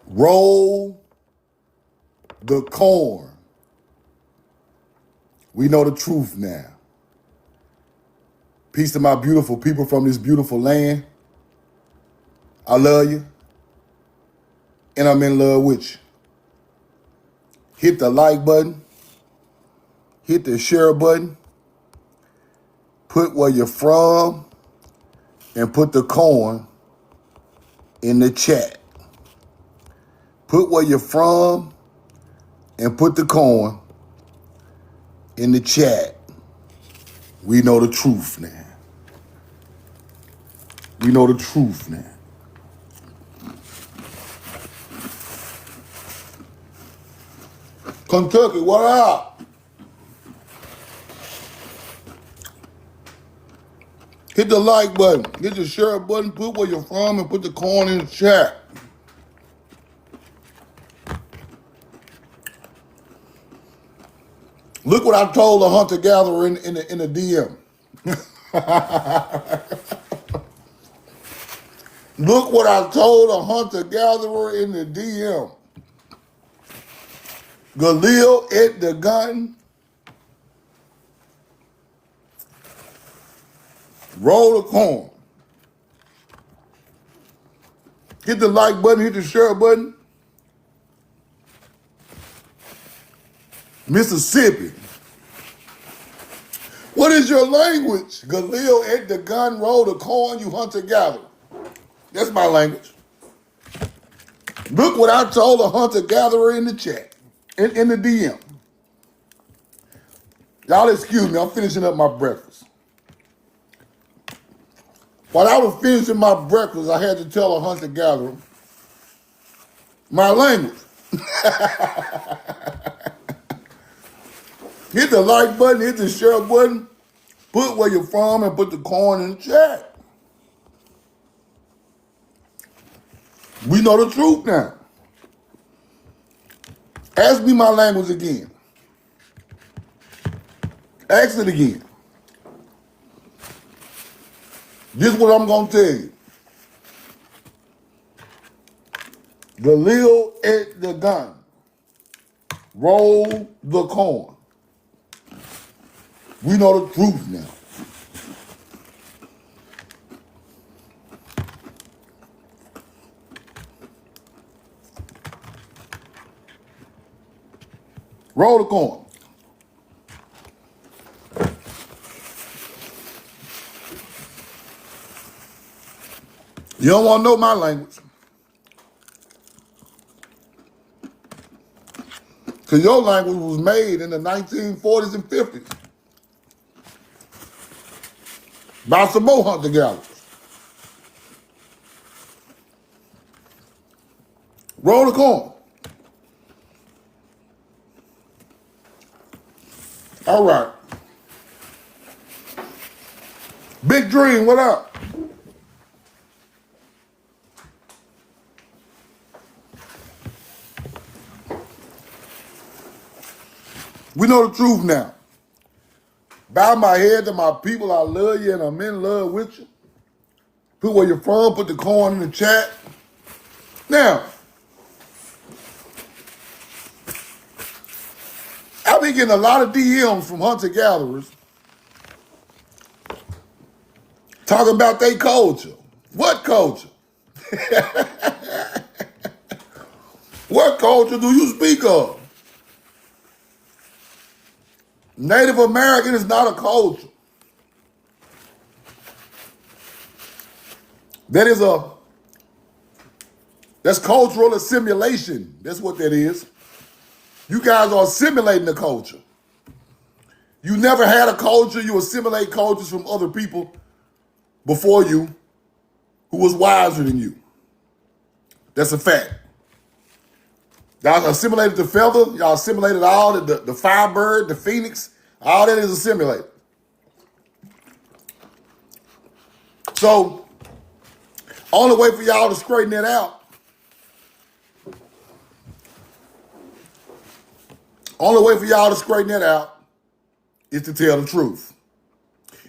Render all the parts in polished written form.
Roll the corn. We know the truth now. Peace to my beautiful people from this beautiful land. I love you. And I'm in love with you. Hit the like button. Hit the share button. Put where you're from. And put the corn in the chat. Put where you're from. And put the corn in the chat. We know the truth now. We know the truth now. Kentucky, what up? Hit the like button. Hit the share button. Put where you're from and put the corn in the chat. Look what I told the hunter-gatherer in the DM. Look what I told a hunter-gatherer in the DM. Galil at the gun. Roll the corn. Hit the like button, hit the share button. Mississippi. What is your language? Galil at the gun, roll the corn, you hunter-gatherer. That's my language. Look what I told a hunter-gatherer in the chat, in the DM. Y'all excuse me, I'm finishing up my breakfast. While I was finishing my breakfast, I had to tell a hunter-gatherer my language. Hit the like button, hit the share button, put where you're from, and put the corn in the chat. We know the truth now. Ask me my language again. Ask it again. This is what I'm going to tell you. Galil at the gun. Roll the corn. We know the truth now. Roll the corn. You don't want to know my language. Because your language was made in the 1940s and 50s. By some more hunter-gatherers. Roll the corn. All right. Big Dream, what up? We know the truth now. Bow my head to my people, I love you and I'm in love with you. Put where you're from, put the corn in the chat. Now, I've been getting a lot of DMs from hunter-gatherers talking about their culture. What culture? What culture do you speak of? Native American is not a culture. That's cultural assimilation. That's what that is. You guys are assimilating the culture. You never had a culture. You assimilate cultures from other people before you who was wiser than you. That's a fact. Y'all assimilated the feather. Y'all assimilated all the firebird, the phoenix. All that is assimilated. So, only way for y'all to straighten it out. Only way for y'all to straighten it out is to tell the truth.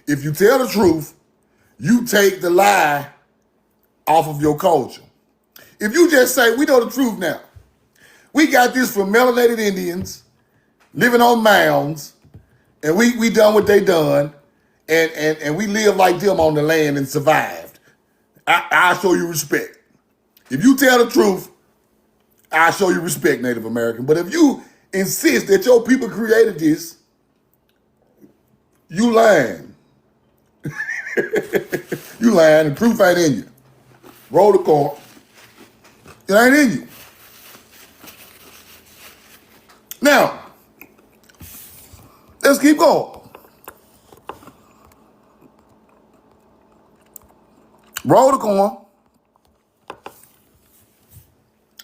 If you tell the truth, you take the lie off of your culture. If you just say, we know the truth now. We got this from melanated Indians living on mounds, and we done what they done, and we live like them on the land and survived. I'll show you respect. If you tell the truth, I'll show you respect, Native American. But if you insist that your people created this, you lying. You lying, the truth ain't in you. Roll the corn. It ain't in you. Now, let's keep going. Roll the corn.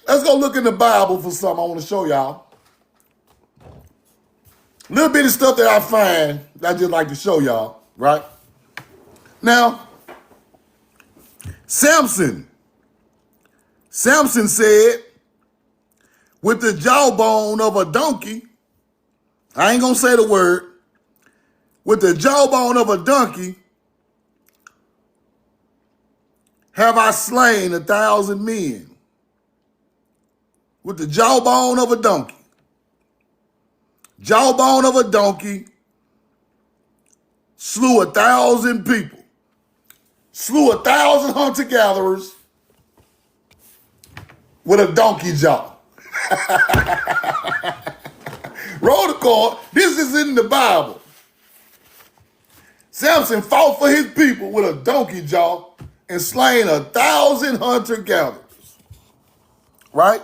Let's go look in the Bible for something I want to show y'all. A little bit of stuff that I find that I just like to show y'all, right? Now, Samson said, with the jawbone of a donkey, I ain't gonna say the word, with the jawbone of a donkey, have I slain 1,000 men. With the jawbone of a donkey. Jawbone of a donkey slew 1,000 people. Slew 1,000 hunter-gatherers with a donkey jaw. Roll the card. This is in the Bible. Samson fought for his people with a donkey jaw and slain 1,000 hunter-gatherers. Right?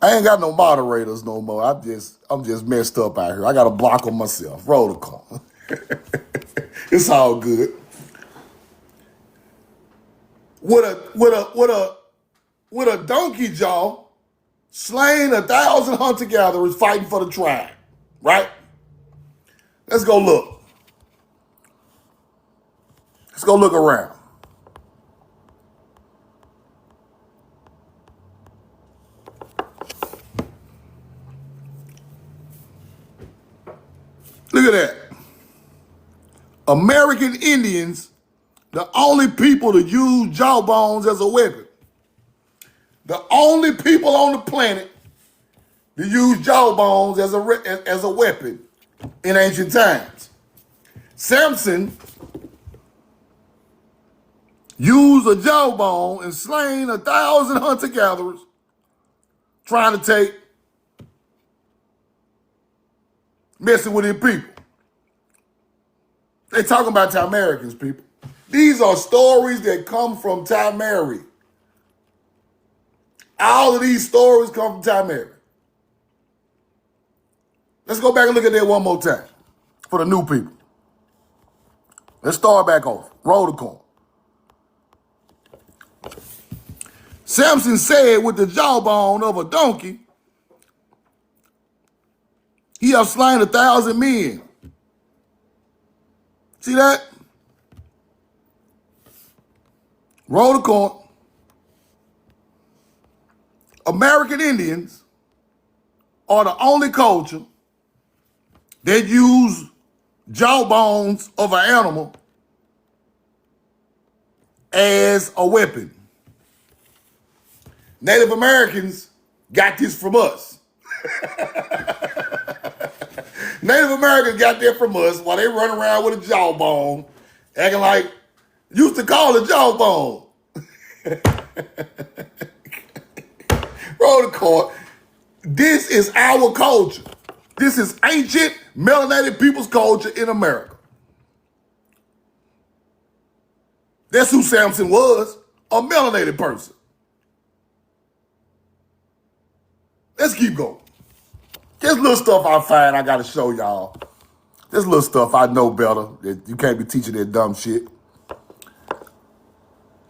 I ain't got no moderators no more. I'm just messed up out here. I got to block them myself. Roll the call. It's all good. With a donkey jaw, slain 1,000 hunter-gatherers fighting for the tribe. Right? Let's go look. Let's go look around. Look at that. American Indians, the only people to use jawbones as a weapon. The only people on the planet to use jawbones as a weapon in ancient times. Samson used a jawbone and slain 1,000 hunter-gatherers trying to messing with his people. They talking about Americans, people. These are stories that come from Mary. All of these stories come from Mary. Let's go back and look at that one more time for the new people. Let's start back off. Roll the corn. Samson said, with the jawbone of a donkey, he have slain 1,000 men. See that? Roll the corn. American Indians are the only culture that use jawbones of an animal as a weapon. Native Americans got this from us. Native Americans got that from us while they run around with a jawbone, acting like, used to call it jawbone. Roll the court. This is our culture. This is ancient melanated people's culture in America. That's who Samson was, a melanated person. Let's keep going. There's little stuff I find I gotta show y'all. There's little stuff I know better. That you can't be teaching that dumb shit.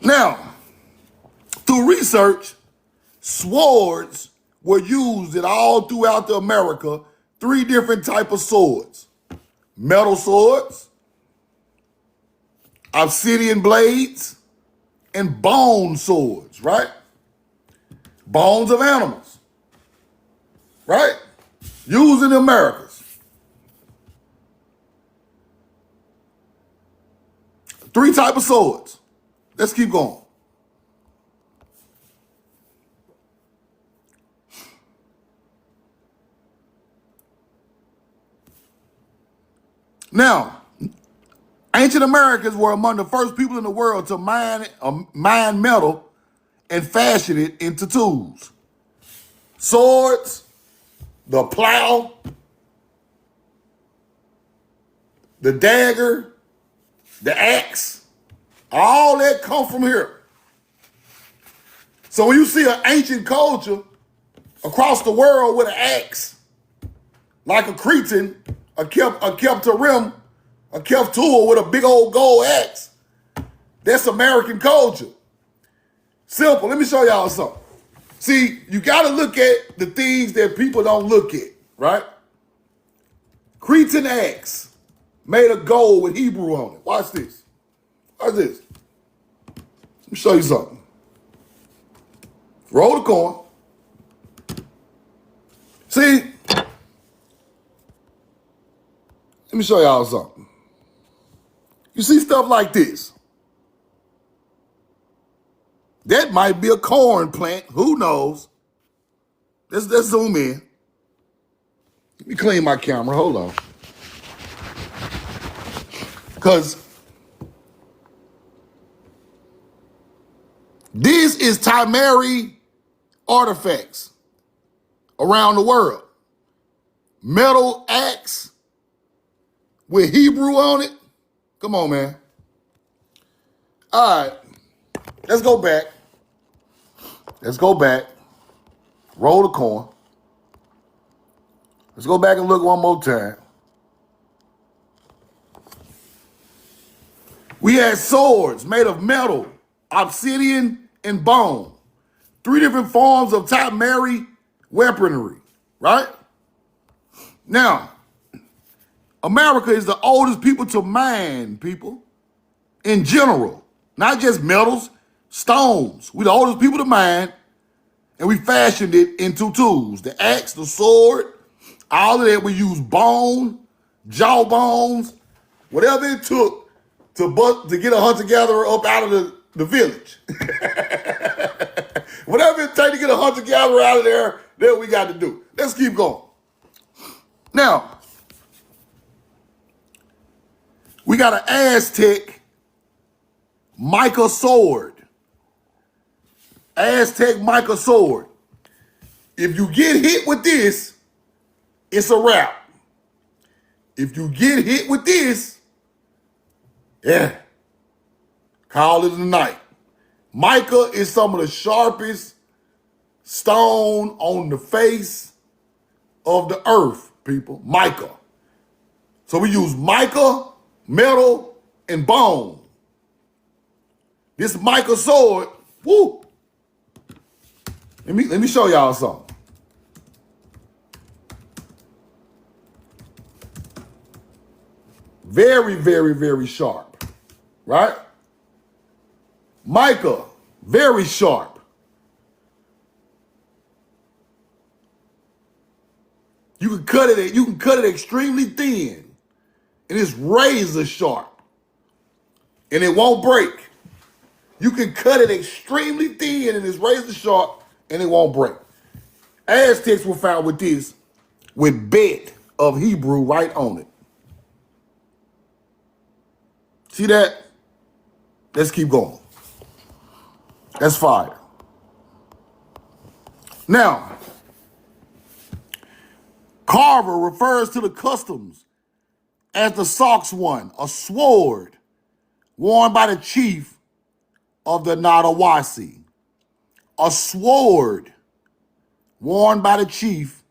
Now, through research, swords were used in all throughout the America, 3 different types of swords. Metal swords, obsidian blades, and bone swords, right? Bones of animals, right? Used in the Americas. 3 types of swords. Let's keep going. Now, ancient Americans were among the first people in the world to mine metal and fashion it into tools. Swords, the plow, the dagger, the axe, all that come from here. So when you see an ancient culture across the world with an axe, like a Cretan, a Keptarim, a Keftul with a big old gold axe, that's American culture. Simple. Let me show y'all something. See, you got to look at the things that people don't look at, right? Cretan axe made of gold with Hebrew on it. Watch this. Watch this. Let me show you something. Roll the coin. See, let me show y'all something. You see stuff like this. That might be a corn plant. Who knows? Let's zoom in. Let me clean my camera. Hold on. Because this is Timeri artifacts around the world. Metal axe with Hebrew on it. Come on, man. All right. Let's go back. Let's go back. Roll the coin. Let's go back and look one more time. We had swords made of metal, obsidian, and bone. 3 different forms of Timeri weaponry, right? Now, America is the oldest people to mine, people, in general. Not just metals, stones. We're the oldest people to mine, and we fashioned it into tools. The axe, the sword, all of that. We use bone, jawbones, whatever it took to get a hunter-gatherer up out of the village. Whatever it takes to get a hunter-gatherer out of there, that's what we got to do. Let's keep going. Now, we got an Aztec mica sword. Aztec mica sword. If you get hit with this, it's a wrap. If you get hit with this, yeah, call it a night. Mica is some of the sharpest stone on the face of the earth, people. Mica. So we use mica, metal, and bone. This mica sword, woo. Let me show y'all something. Very, very, very sharp, right? Mica, very sharp. You can cut it extremely thin, and it's razor sharp, and it won't break. You can cut it extremely thin, and it's razor sharp, and it won't break. Aztecs were found with this, with bed of Hebrew right on it. See that? Let's keep going. That's fire. Now, carver refers to the customs as the Sox one, a sword worn by the chief of the Nawasi. A sword worn by the chief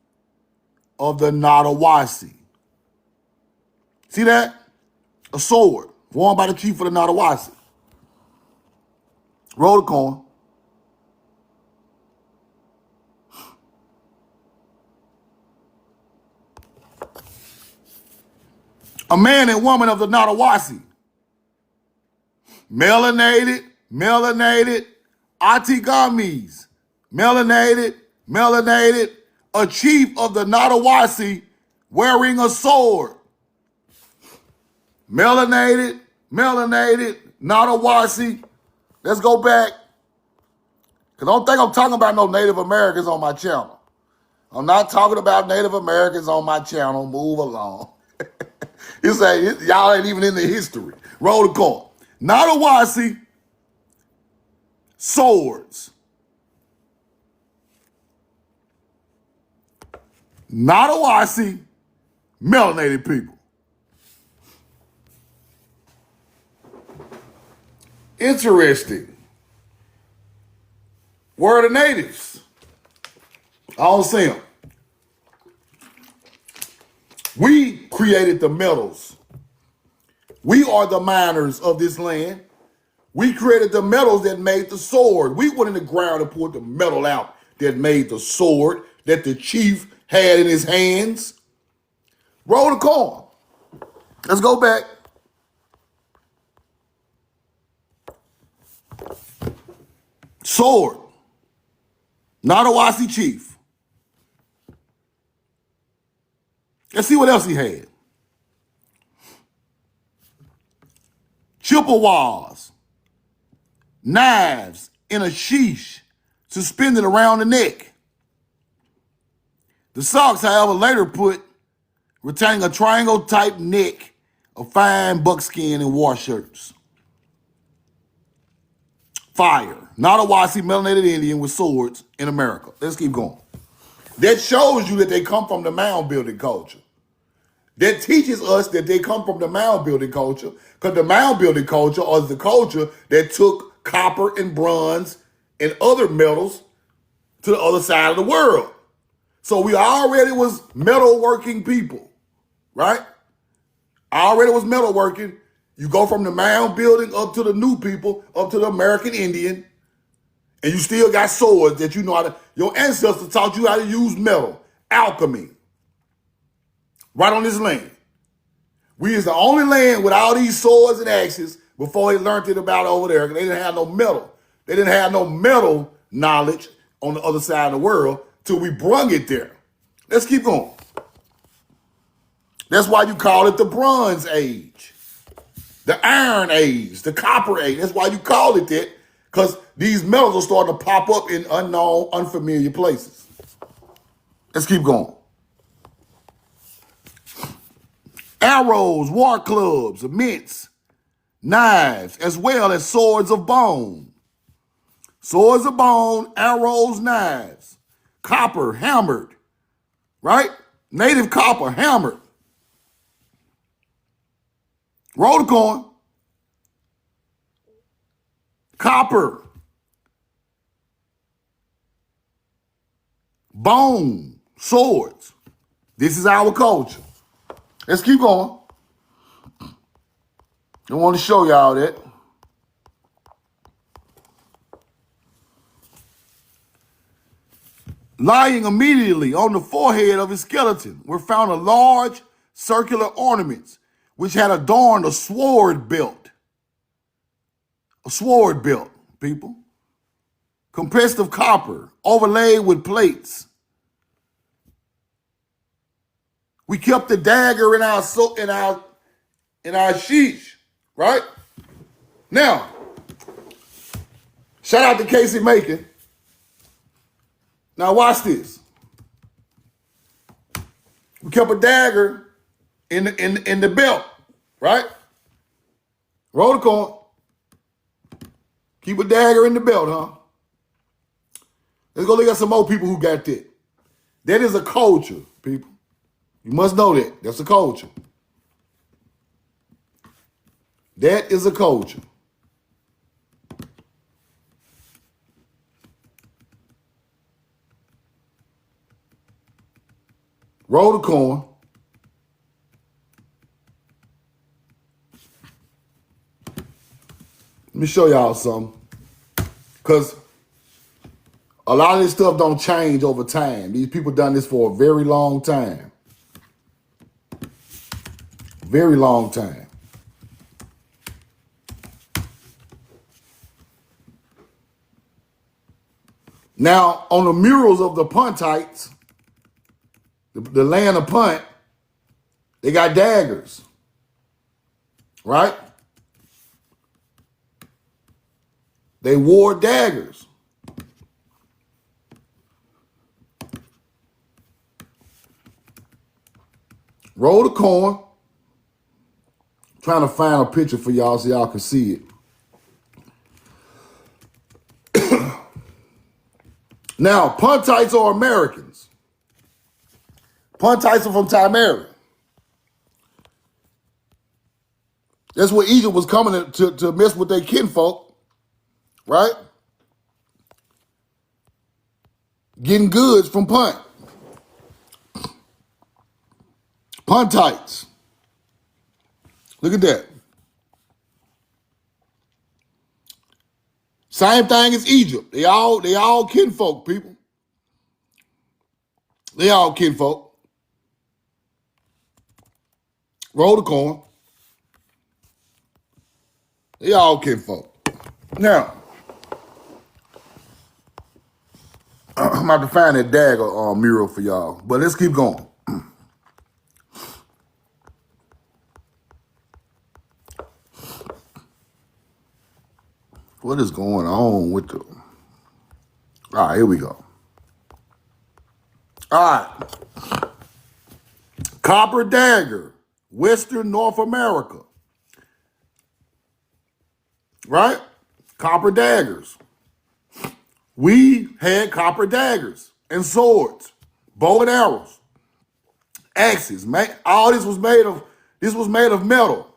of the Nawasi. See that? A sword worn by the chief of the Nawasi. Roll the coin. A man and woman of the Nawasi. Melanated, Atigamis. Melanated, a chief of the Nawasi wearing a sword. Melanated, Nawasi. Let's go back. Because don't think I'm talking about no Native Americans on my channel. I'm not talking about Native Americans on my channel. Move along. It's like, y'all ain't even in the history. Roll the coin. Nawasi, swords. Nawasi, melanated people. Interesting. Where are the natives? I don't see them. We created the metals. We are the miners of this land. We created the metals that made the sword. We went in the ground and pulled the metal out that made the sword that the chief had in his hands. Roll the coin. Let's go back. Sword. Nawasi chief. Let's see what else he had. Chippewas. Knives in a sheath suspended around the neck. The socks, however, later put retaining a triangle-type neck of fine buckskin and war shirts. Fire. Nawasi melanated Indian with swords in America. Let's keep going. That shows you that they come from the mound building culture. That teaches us that they come from the mound building culture, because the mound building culture is the culture that took copper and bronze and other metals to the other side of the world. So we already was metalworking people, right? Already was metalworking. You go from the mound building up to the new people, up to the American Indian, and you still got swords that you know how to, your ancestors taught you how to use metal, alchemy, right on this land. We is the only land with all these swords and axes before they learned it about over there. They didn't have no metal. They didn't have no metal knowledge on the other side of the world till we brung it there. Let's keep going. That's why you call it the Bronze Age, the Iron Age, the Copper Age. That's why you call it that, because these metals are starting to pop up in unknown, unfamiliar places. Let's keep going. Arrows, war clubs, mints, knives, as well as swords of bone. Swords of bone, arrows, knives, copper, hammered, right? Native copper, hammered. Roll the coin. Copper. Bone, swords. This is our culture. Let's keep going. I want to show y'all that. Lying immediately on the forehead of his skeleton were found a large circular ornaments which had adorned a sword belt. A sword belt, people. Compressed of copper, overlaid with plates. We kept the dagger in our sheath, right? Now, shout out to Casey Macon. Now watch this. We kept a dagger in the belt, right? Roll the coin. Keep a dagger in the belt, huh? Let's go look at some more people who got that. That is a culture, people. You must know that. That's a culture. That is a culture. Roll the coin. Let me show y'all something. Because a lot of this stuff don't change over time. These people done this for a very long time. Very long time. Now, on the murals of the Puntites, the land of Punt, they got daggers, right? They wore daggers. Roll the coin. Trying to find a picture for y'all so y'all can see it. Now, Puntites are Americans. Puntites are from Timaria. That's where Egypt was coming to mess with their kinfolk, right? Getting goods from Punt. Puntites. Look at that. Same thing as Egypt. They all kinfolk, people. They all kinfolk. Roll the coin. They all kinfolk. Now, I'm about to find that dagger mural for y'all, but let's keep going. What is going on with the... All right, here we go. All right. Copper dagger, Western North America. Right? Copper daggers. We had copper daggers and swords, bow and arrows, axes. All this was made of metal.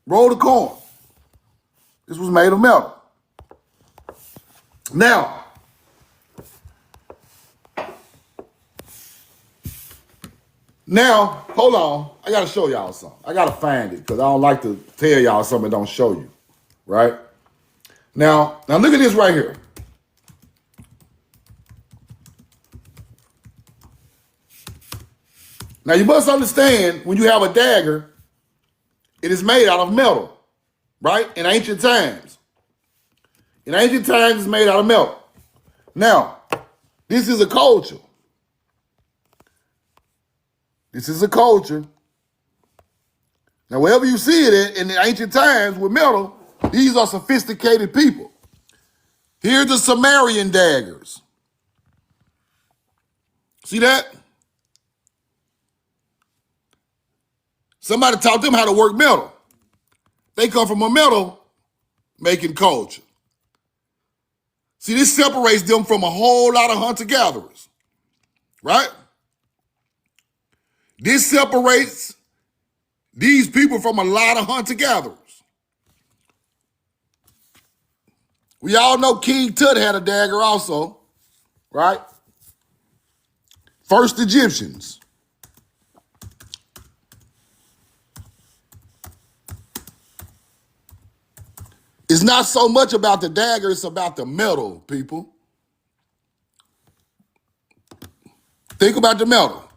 Roll the coin. This was made of metal. Now, hold on. I got to show y'all something. I got to find it because I don't like to tell y'all something and don't show you, right? Now look at this right here. Now, you must understand when you have a dagger, it is made out of metal, right? In ancient times. In ancient times, it's made out of metal. Now, this is a culture. This is a culture. Now, wherever you see it in the ancient times with metal, these are sophisticated people. Here's the Sumerian daggers. See that? Somebody taught them how to work metal. They come from a metal making culture. See, this separates them from a whole lot of hunter-gatherers, right? This separates these people from a lot of hunter-gatherers. We all know King Tut had a dagger also, right? First Egyptians. It's not so much about the dagger, it's about the metal, people. Think about the metal.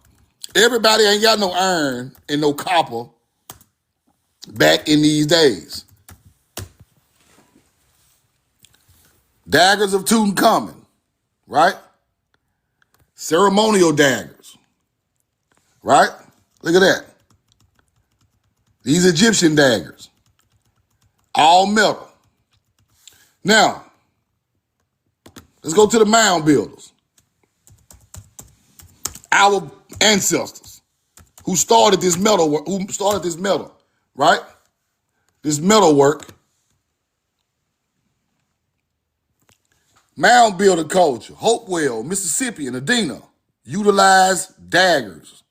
Everybody ain't got no iron and no copper back in these days. Daggers of Tutankhamun, right? Ceremonial daggers, right? Look at that. These Egyptian daggers, all metal. Now, let's go to the mound builders. Our ancestors who started this metal work, right? This metal work. Mound builder culture, Hopewell, Mississippi, and Adena utilized daggers,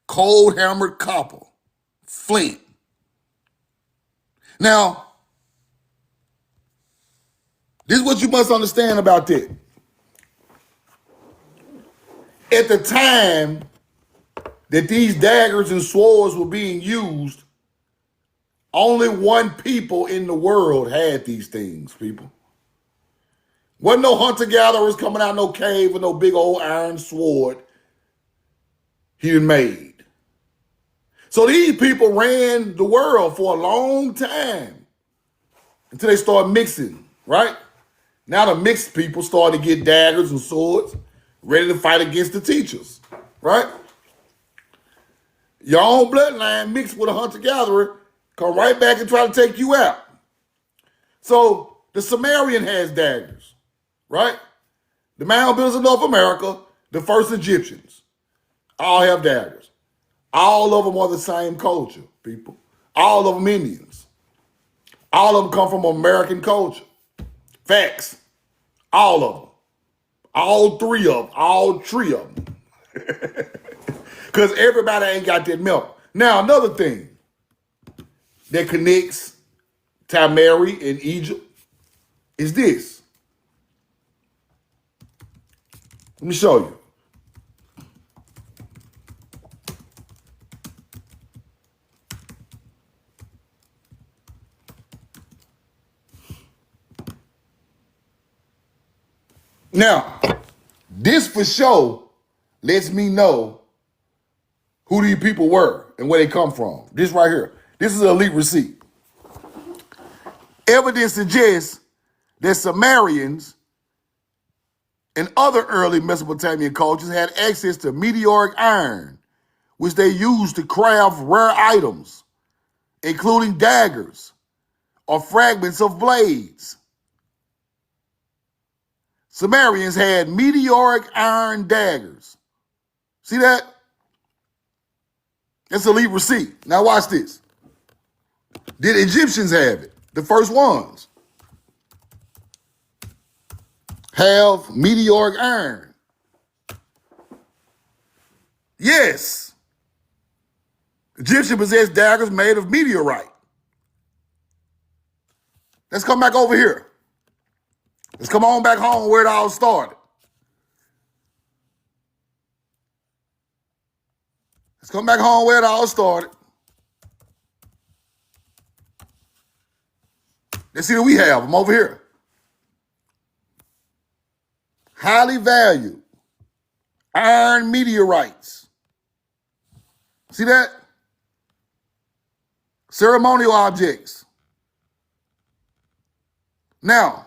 cold hammered copper, flint. Now, this is what you must understand about that. At the time that these daggers and swords were being used, only one people in the world had these things, people. Wasn't no hunter-gatherers coming out no cave with no big old iron sword he had made. So these people ran the world for a long time until they started mixing, right? Now the mixed people started to get daggers and swords, ready to fight against the teachers, right? Your own bloodline mixed with a hunter-gatherer, come right back and try to take you out. So the Sumerian has daggers, right? The mound builders of North America, the first Egyptians, all have daggers. All of them are the same culture, people. All of them Indians. All of them come from American culture. Facts. All of them. All three of them. All three of them. Because everybody ain't got that metal. Now, another thing that connects Tamari in Egypt is this. Let me show you. Now, this for sure lets me know who these people were and where they come from. This right here. This is an elite receipt. Evidence suggests that Sumerians and other early Mesopotamian cultures had access to meteoric iron, which they used to craft rare items, including daggers or fragments of blades. Sumerians had meteoric iron daggers. See that? That's a elite receipt. Now watch this. Did Egyptians have it? The first ones have meteoric iron. Yes. Egyptians possessed daggers made of meteorite. Let's come back over here. Let's come on back home where it all started. Let's come back home where it all started. Let's see what we have. I'm over here. Highly valued iron meteorites. See that? Ceremonial objects. Now,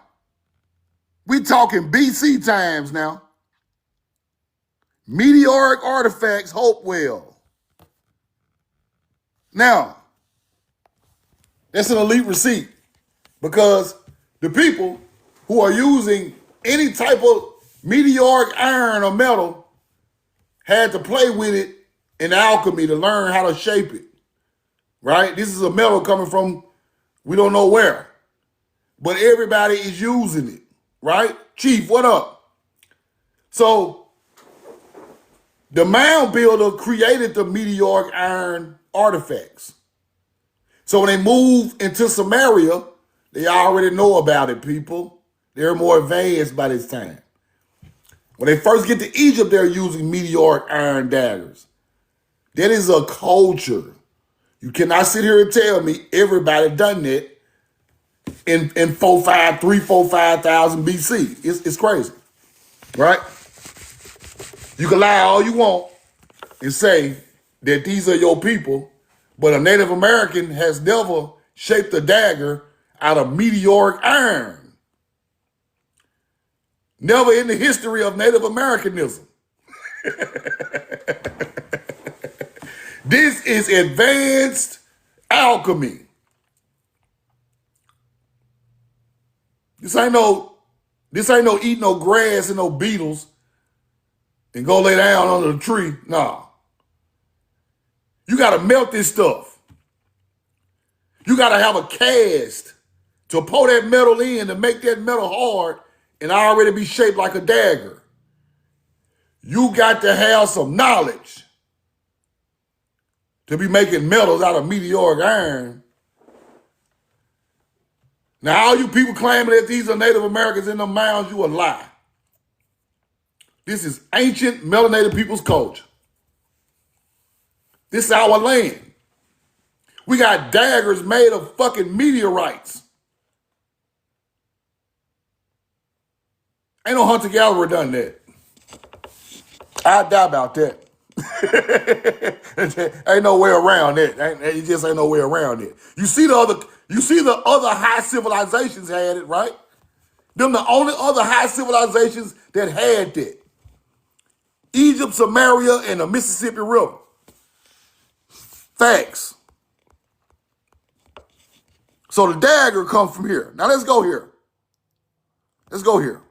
we talking BC times now. Meteoric artifacts, Hopewell. Now, that's an elite receipt because the people who are using any type of meteoric iron or metal had to play with it in alchemy to learn how to shape it, right? This is a metal coming from we don't know where, but everybody is using it, right? Chief, what up? So the mound builder created the meteoric iron artifacts. So when they move into Samaria, they already know about it, people. They're more advanced by this time. When they first get to Egypt, they're using meteoric iron daggers. That is a culture. You cannot sit here and tell me everybody done that in 5,000 BC. It's crazy, right? You can lie all you want and say that these are your people, but a Native American has never shaped a dagger out of meteoric iron. Never in the history of Native Americanism. This is advanced alchemy. This ain't no eat no grass and no beetles and go lay down under the tree. Nah. You gotta melt this stuff. You gotta have a cast to pour that metal in to make that metal hard and already be shaped like a dagger. You got to have some knowledge to be making metals out of meteoric iron. Now, all you people claiming that these are Native Americans in the mounds, you a lie. This is ancient melanated people's culture. This is our land. We got daggers made of fucking meteorites. Ain't no hunter-gatherer done that. I die about that. Ain't no way around it. You just ain't no way around it. You see the other high civilizations had it, right? Them the only other high civilizations that had that. Egypt, Samaria, and the Mississippi River. Facts. So the dagger comes from here. Now let's go here. Let's go here.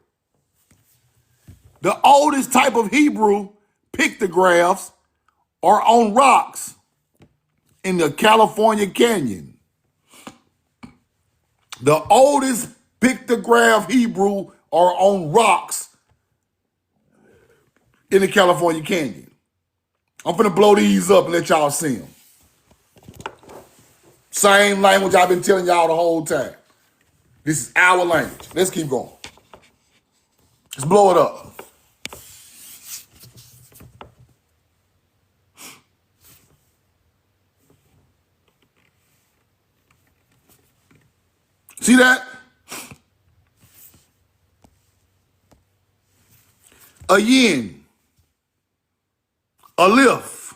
The oldest type of Hebrew pictographs are on rocks in the California Canyon. The oldest pictograph Hebrew are on rocks in the California Canyon. I'm finna blow these up and let y'all see them. Same language I've been telling y'all the whole time. This is our language. Let's keep going. Let's blow it up. See that? A yin, a lif,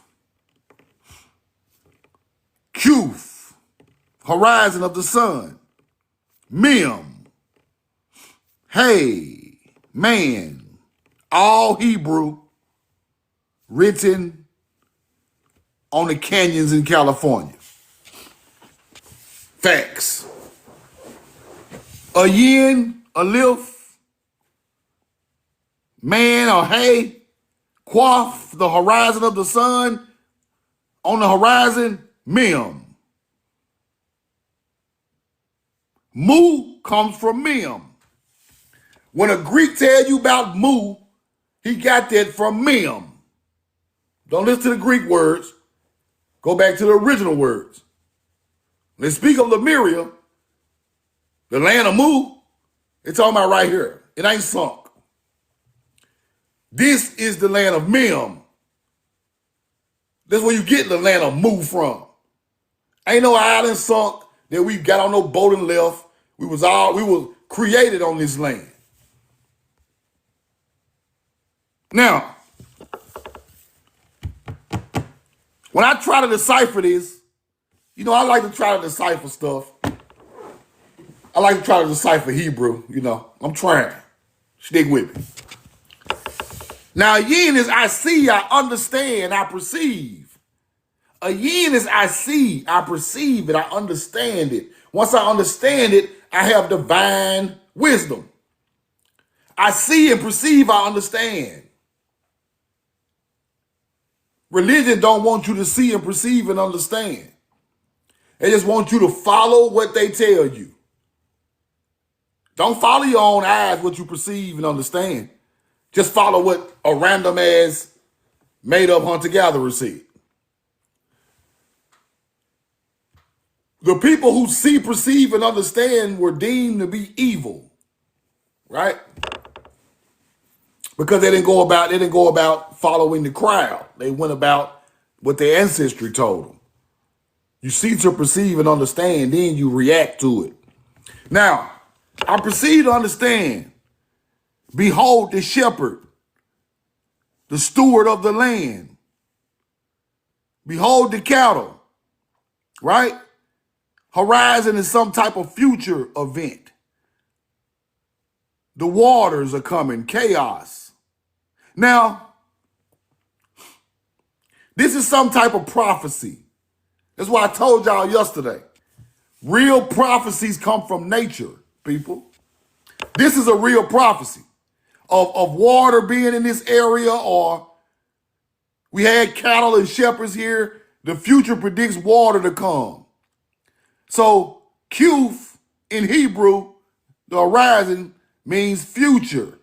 kuf, horizon of the sun, mem, hey, man, all Hebrew, written on the canyons in California. Facts. A yin, a lif, man or hey, quaff, the horizon of the sun, on the horizon, mem. Mu comes from mem. When a Greek tell you about mu, he got that from mem. Don't listen to the Greek words. Go back to the original words. When they speak of Lemuria, the land of Mu, it's talking about right here. It ain't sunk. This is the land of Mem. That's where you get the land of Mu from. Ain't no island sunk that we got on no boat and left. We were created on this land. Now, when I try to decipher this, you know, I like to try to decipher stuff. I like to try to decipher Hebrew, you know. I'm trying. Stick with me. Now, a yin is I see, I understand, I perceive. A yin is I see, I perceive it, I understand it. Once I understand it, I have divine wisdom. I see and perceive, I understand. Religion don't want you to see and perceive and understand. They just want you to follow what they tell you. Don't follow your own eyes, what you perceive and understand. Just follow what a random ass made up hunter-gatherer said. The people who see, perceive, and understand were deemed to be evil, right? Because they didn't go about following the crowd. They went about what their ancestry told them. You see to perceive and understand, then you react to it. Now, I perceive to understand. Behold the shepherd, the steward of the land. Behold the cattle, right? Horizon is some type of future event. The waters are coming, chaos. Now, this is some type of prophecy. That's why I told y'all yesterday. Real prophecies come from nature, people. This is a real prophecy of water being in this area, or we had cattle and shepherds here. The future predicts water to come. So Kuf in Hebrew, the horizon, means future.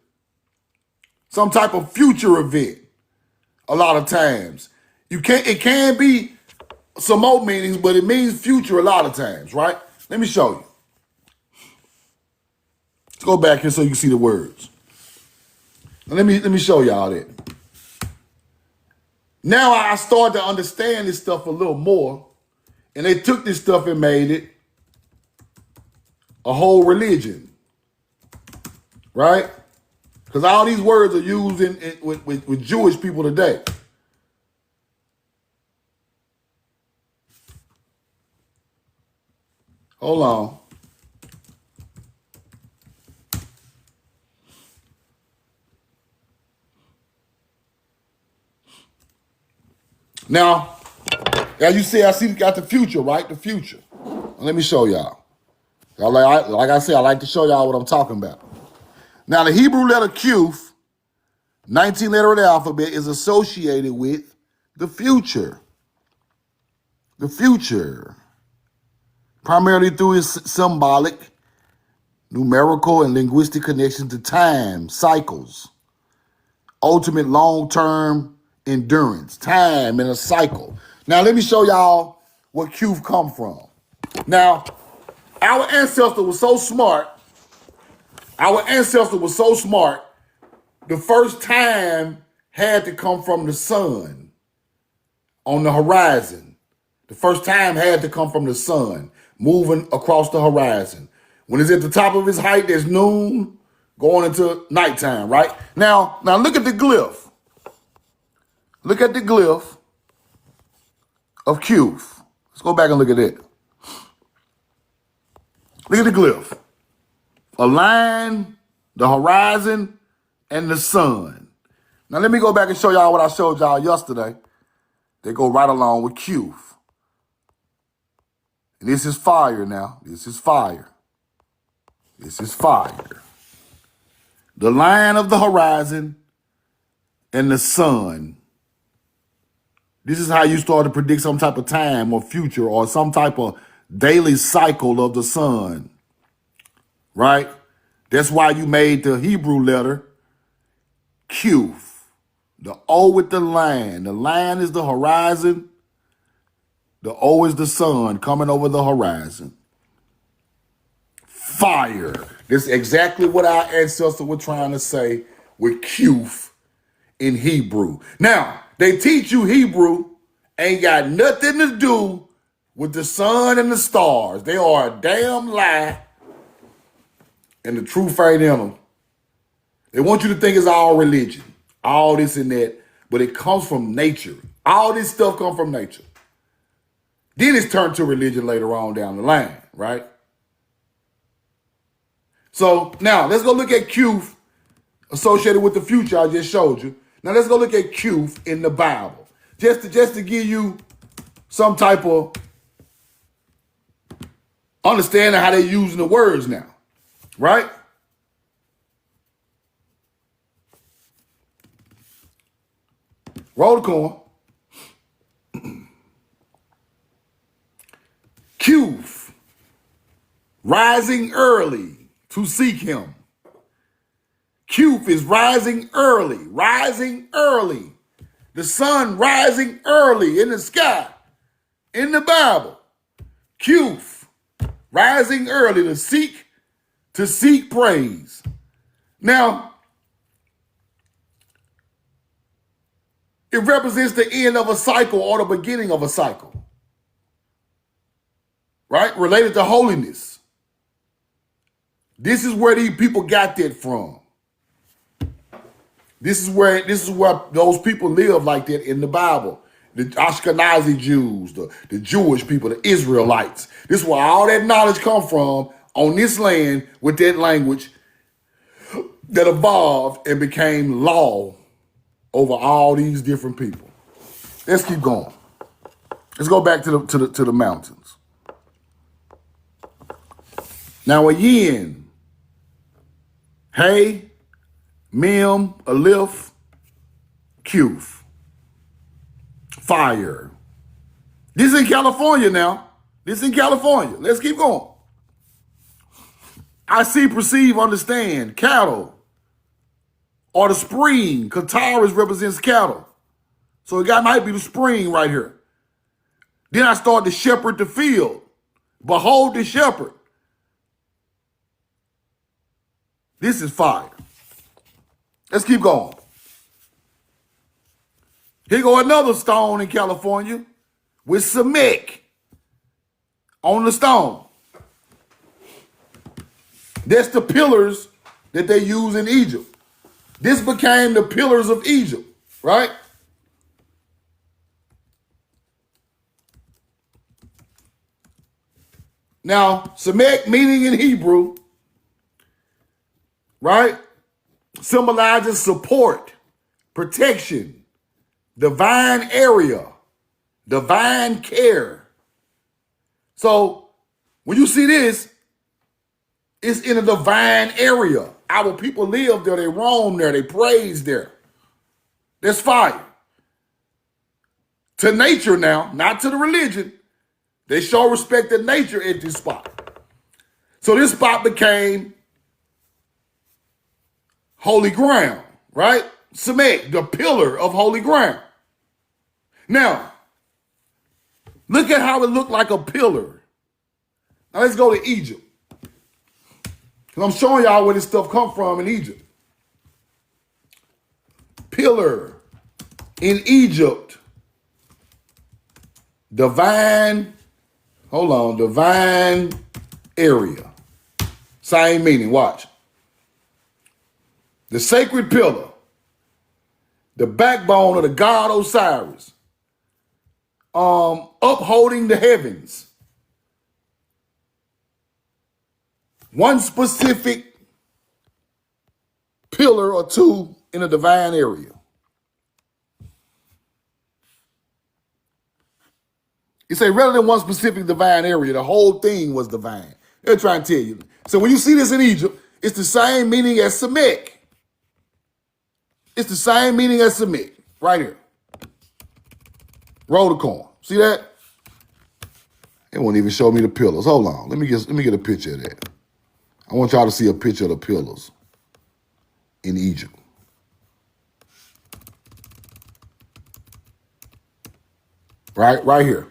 Some type of future event a lot of times. It can be some more meanings, but it means future a lot of times, right? Let me show you. Let's go back here so you can see the words. Now let me show y'all that. Now I start to understand this stuff a little more, and they took this stuff and made it a whole religion, right? Because all these words are used with Jewish people today. Hold on. Now, as you see, I see got the future, right? The future. Let me show y'all. Like I said, I like to show y'all what I'm talking about. Now, the Hebrew letter Q, 19th letter of the alphabet, is associated with the future. The future. Primarily through its symbolic, numerical, and linguistic connection to time, cycles, ultimate long-term endurance, time and a cycle. Now, let me show y'all where Qf come from. Now, our ancestor was so smart. The first time had to come from the sun on the horizon. The first time had to come from the sun moving across the horizon. When it's at the top of its height, there's noon going into nighttime, right? Now look at the glyph. Look at the glyph of Qf. Let's go back and look at it. Look at the glyph. Align the horizon and the sun. Now let me go back and show y'all what I showed y'all yesterday. They go right along with Qf. And this is fire now. This is fire. This is fire. The line of the horizon and the sun. This is how you start to predict some type of time or future or some type of daily cycle of the sun. Right? That's why you made the Hebrew letter Q. The O with the line. The line is the horizon. The O is the sun coming over the horizon. Fire. This is exactly what our ancestors were trying to say with Qf in Hebrew. Now, they teach you Hebrew ain't got nothing to do with the sun and the stars. They are a damn lie, and the truth ain't in them. They want you to think it's all religion, all this and that, but it comes from nature. All this stuff comes from nature. Then it's turned to religion later on down the line, right? So now let's go look at Qf associated with the future I just showed you. Now let's go look at Qf in the Bible. Just to give you some type of understanding how they're using the words now, right? Roll the coin. Qf, rising early to seek him. Qf is rising early, rising early. The sun rising early in the sky, in the Bible. Qf, rising early to seek praise. Now, it represents the end of a cycle or the beginning of a cycle. Right? Related to holiness. This is where these people got that from. This is where those people live like that in the Bible. The Ashkenazi Jews, the Jewish people, the Israelites. This is where all that knowledge come from on this land with that language that evolved and became law over all these different people. Let's keep going. Let's go back to the mountains. Now again, hey, Mem, Aleph, Qf. Fire. This is in California now. This is in California. Let's keep going. I see, perceive, understand. Cattle. Or the spring. Kataris represents cattle. So it might be the spring right here. Then I start to shepherd the field. Behold the shepherd. This is fire. Let's keep going. Here go another stone in California with Samek on the stone. That's the pillars that they use in Egypt. This became the pillars of Egypt, right? Now, Samek meaning in Hebrew, right, symbolizes support, protection, divine area, divine care. So when you see this, it's in a divine area. Our people live there, they roam there, they praise there. There's fire. to nature now, not to the religion. They show respect to nature at this spot. So this spot became holy ground, right? Semek, the pillar of holy ground. Now, look at how it looked like a pillar. Now let's go to Egypt. Because I'm showing y'all where this stuff come from in Egypt. Pillar in Egypt. Divine area. Same meaning, watch. The sacred pillar. The backbone of the god Osiris. Upholding the heavens. One specific pillar or two in a divine area. You say rather than one specific divine area, the whole thing was divine. They're trying to tell you. So when you see this in Egypt, it's the same meaning as Semek. It's the same meaning as Semek, right here. Roll the coin. See that? It won't even show me the pillars. Hold on. Let me get a picture of that. I want y'all to see a picture of the pillars in Egypt. Right here.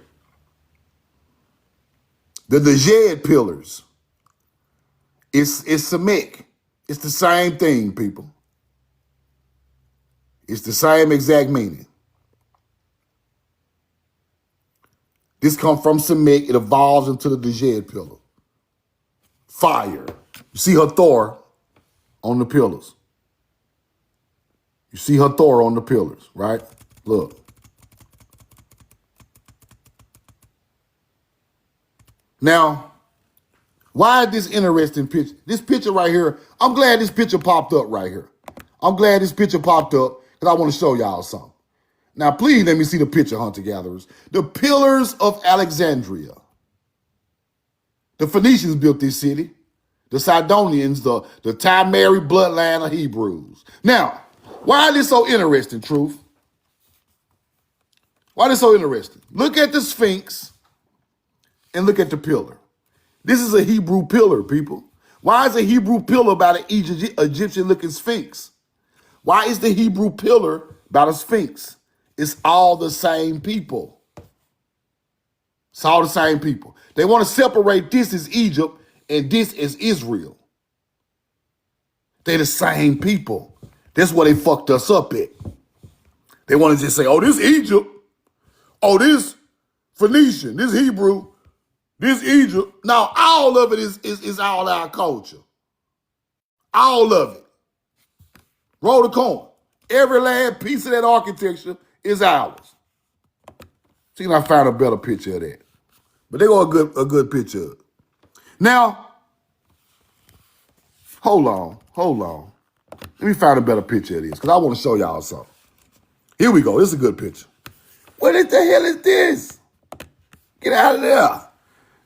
The daggers pillars. It's Semek. It's the same thing, people. It's the same exact meaning. This comes from Semek. It evolves into the daggers pillar. Fire. You see her Thor on the pillars. You see her Thor on the pillars, right? Look. Now, why is this interesting picture? This picture right here, I'm glad this picture popped up right here. I'm glad this picture popped up because I want to show y'all something. Now, please let me see the picture, hunter-gatherers. The pillars of Alexandria. The Phoenicians built this city. The Sidonians, the Timeri bloodline of Hebrews. Now, why is this so interesting, Truth? Why is this so interesting? Look at the Sphinx and look at the pillar. This is a Hebrew pillar, people. Why is a Hebrew pillar about an Egyptian-looking Sphinx? Why is the Hebrew pillar about a Sphinx? It's all the same people. It's all the same people. They want to separate this as Egypt and this as Israel. They're the same people. That's where they fucked us up at. They want to just say, oh, this Egypt. Oh, this Phoenician. This Hebrew. This Egypt. Now, all of it is all our culture. All of it. Roll the coin. Every last piece of that architecture is ours. See if I found a better picture of that. But they got a good picture of it. Now, hold on. Let me find a better picture of this because I want to show y'all something. Here we go. This is a good picture. What the hell is this? Get out of there.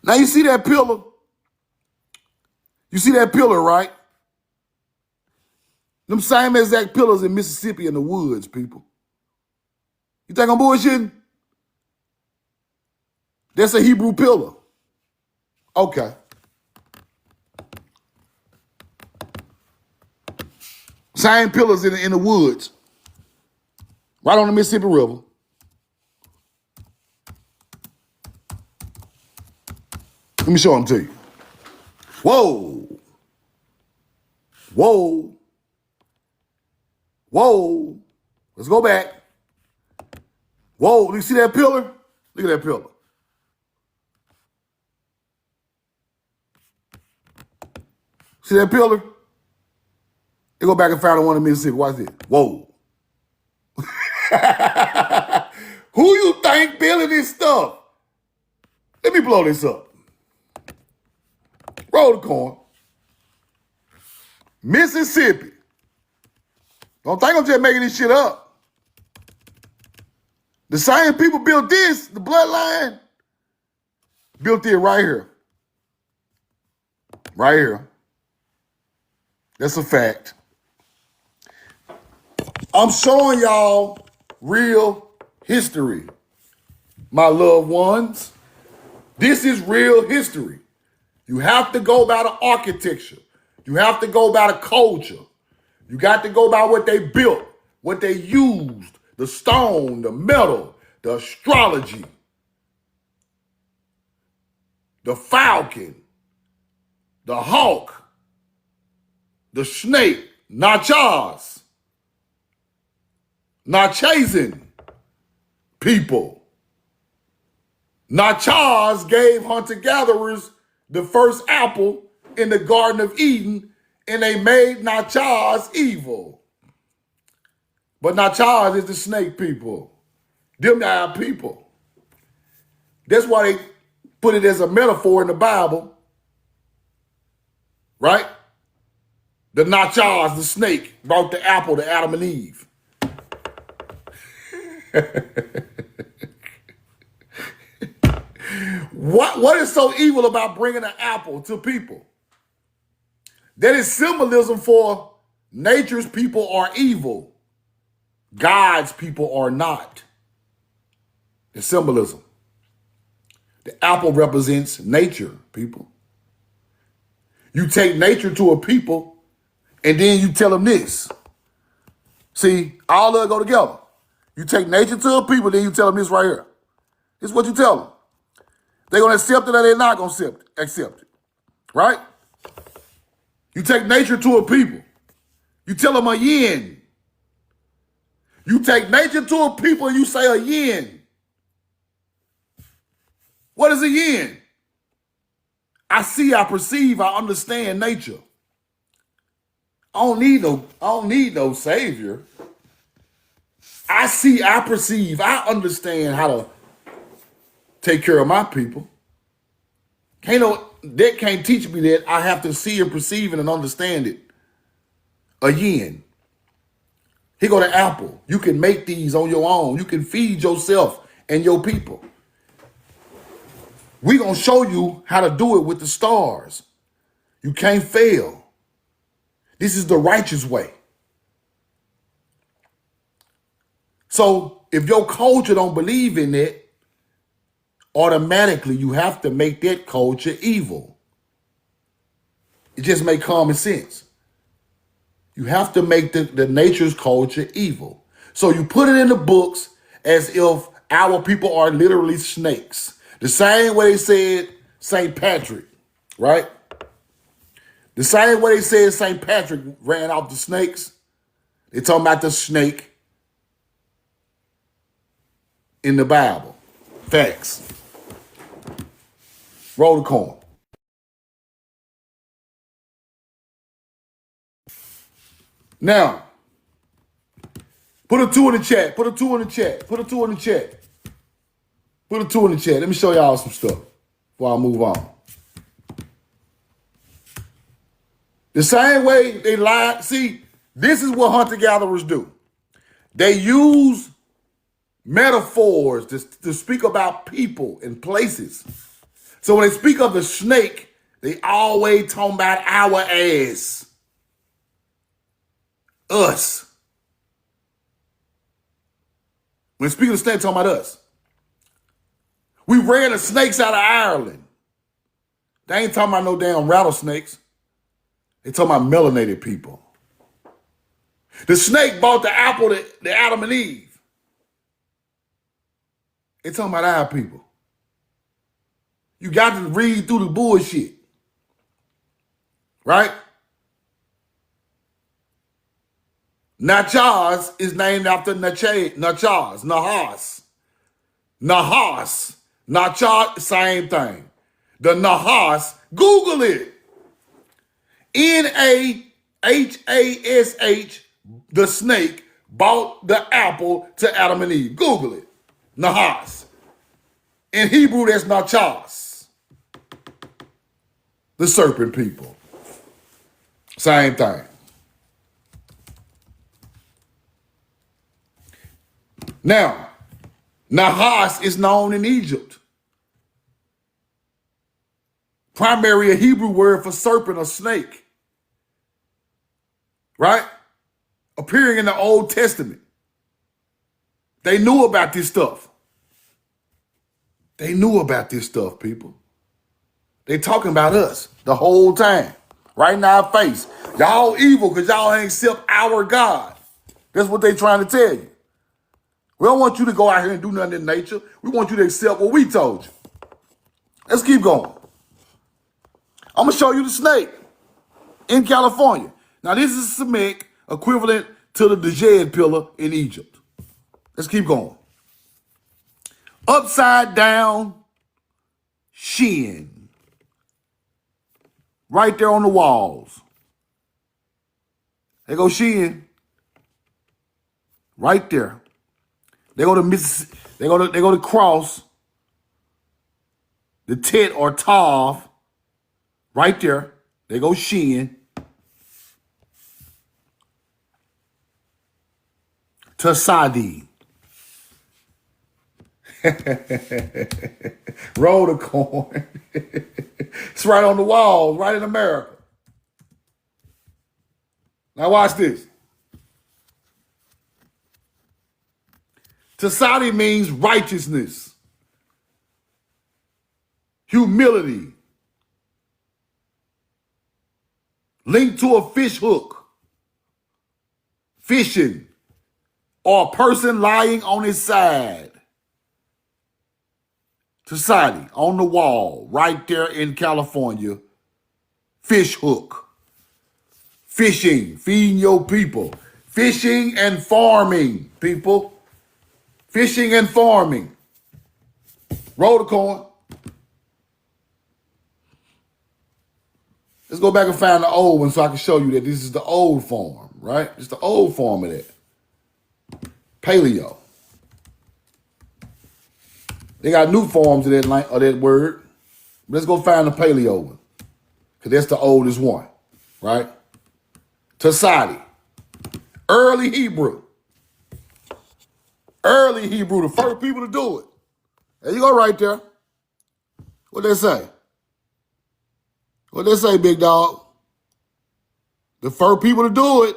Now you see that pillar? You see that pillar, right? Them same exact pillars in Mississippi in the woods, people. You think I'm bullshitting? That's a Hebrew pillar. Okay. Same pillars in the woods. Right on the Mississippi River. Let me show them to you. Whoa. Whoa. Whoa. Let's go back. Whoa. You see that pillar? Look at that pillar. See that pillar? They go back and found one in Mississippi. Watch this. Whoa. Who you think building this stuff? Let me blow this up. Roll the coin. Mississippi. Don't think I'm just making this shit up. The same people built this, the bloodline, built it right here. Right here. That's a fact. I'm showing y'all real history. my loved ones. This is real history. You have to go by the architecture. You have to go by the culture. You got to go by what they built, what they used, the stone, the metal, the astrology, the falcon, the hawk, the snake, nachas, nachazin people. Nachas gave hunter-gatherers the first apple in the Garden of Eden, and they made nachas evil. But nachas is the snake people. Them are people. That's why they put it as a metaphor in the Bible, right? The nachas, the snake, brought the apple to Adam and Eve. What is so evil about bringing an apple to people? That is symbolism for nature's people are evil. God's people are not. It's symbolism. The apple represents nature, people. You take nature to a people, and then you tell them this. See, all of it go together. You take nature to a people, then you tell them this right here. This is what you tell them. They're going to accept it or they're not going to accept it. Right? You take nature to a people. You tell them a yin. You take nature to a people and you say a yin. What is a yin? I see, I perceive, I understand nature. I don't need no savior. I see, I perceive, I understand how to take care of my people. That can't teach me that. I have to see and perceive it and understand it. A yin. Here go the apple. You can make these on your own. You can feed yourself and your people. We're going to show you how to do it with the stars. You can't fail. This is the righteous way. So if your culture don't believe in it, automatically you have to make that culture evil. It just makes common sense. You have to make the nature's culture evil. So you put it in the books as if our people are literally snakes. The same way they said St. Patrick, right? The same way they said St. Patrick ran off the snakes. They're talking about the snake in the Bible. Facts. Roll the coin. Now, put a 2 in the chat. Put a 2 in the chat. Put a 2 in the chat. Put a 2 in the chat. Let me show y'all some stuff before I move on. The same way they lie. See, this is what hunter-gatherers do. They use metaphors to speak about people and places. So when they speak of the snake, they always talk about our ass. Us. When they speak of the snake, they talk about us. We ran the snakes out of Ireland. They ain't talking about no damn rattlesnakes. They talking about melanated people. The snake bought the apple to Adam and Eve. They talking about our people. You got to read through the bullshit. Right? Nachas is named after Nachas, Nahas. Nahas. Nachas, same thing. The Nahas, Google it. Nahash, the snake, bought the apple to Adam and Eve. Google it. Nahas. In Hebrew, that's Nachas. The serpent people. Same thing. Now, Nahas is known in Egypt. Primarily a Hebrew word for serpent or snake. Right? Appearing in the Old Testament. They knew about this stuff. They knew about this stuff, people. They talking about us the whole time. Right in our face. Y'all evil because y'all ain't accept our God. That's what they trying to tell you. We don't want you to go out here and do nothing in nature. We want you to accept what we told you. Let's keep going. I'm going to show you the snake in California. Now, this is a Semitic equivalent to the Daggers pillar in Egypt. Let's keep going. Upside down shin. Right there on the walls. They go shin. Right there. They go to Mississippi. They go to cross. The tet or tav. Right there. They go shin. Tasadi. Roll the corn. It's right on the wall, right in America. Now watch this. Tasadi means righteousness, humility, linked to a fish hook, fishing, or a person lying on his side. Tasadi on the wall, right there in California. Fish hook. Fishing, feeding your people. Fishing and farming, people. Fishing and farming. Roll the coin. Let's go back and find the old one so I can show you that this is the old form, right? It's the old form of that. Paleo. They got new forms of that word. Let's go find the paleo one. Because that's the oldest one, right? Tasadi. Early Hebrew. Early Hebrew, the first people to do it. There you go right there. What they say? What they say, big dog? The first people to do it,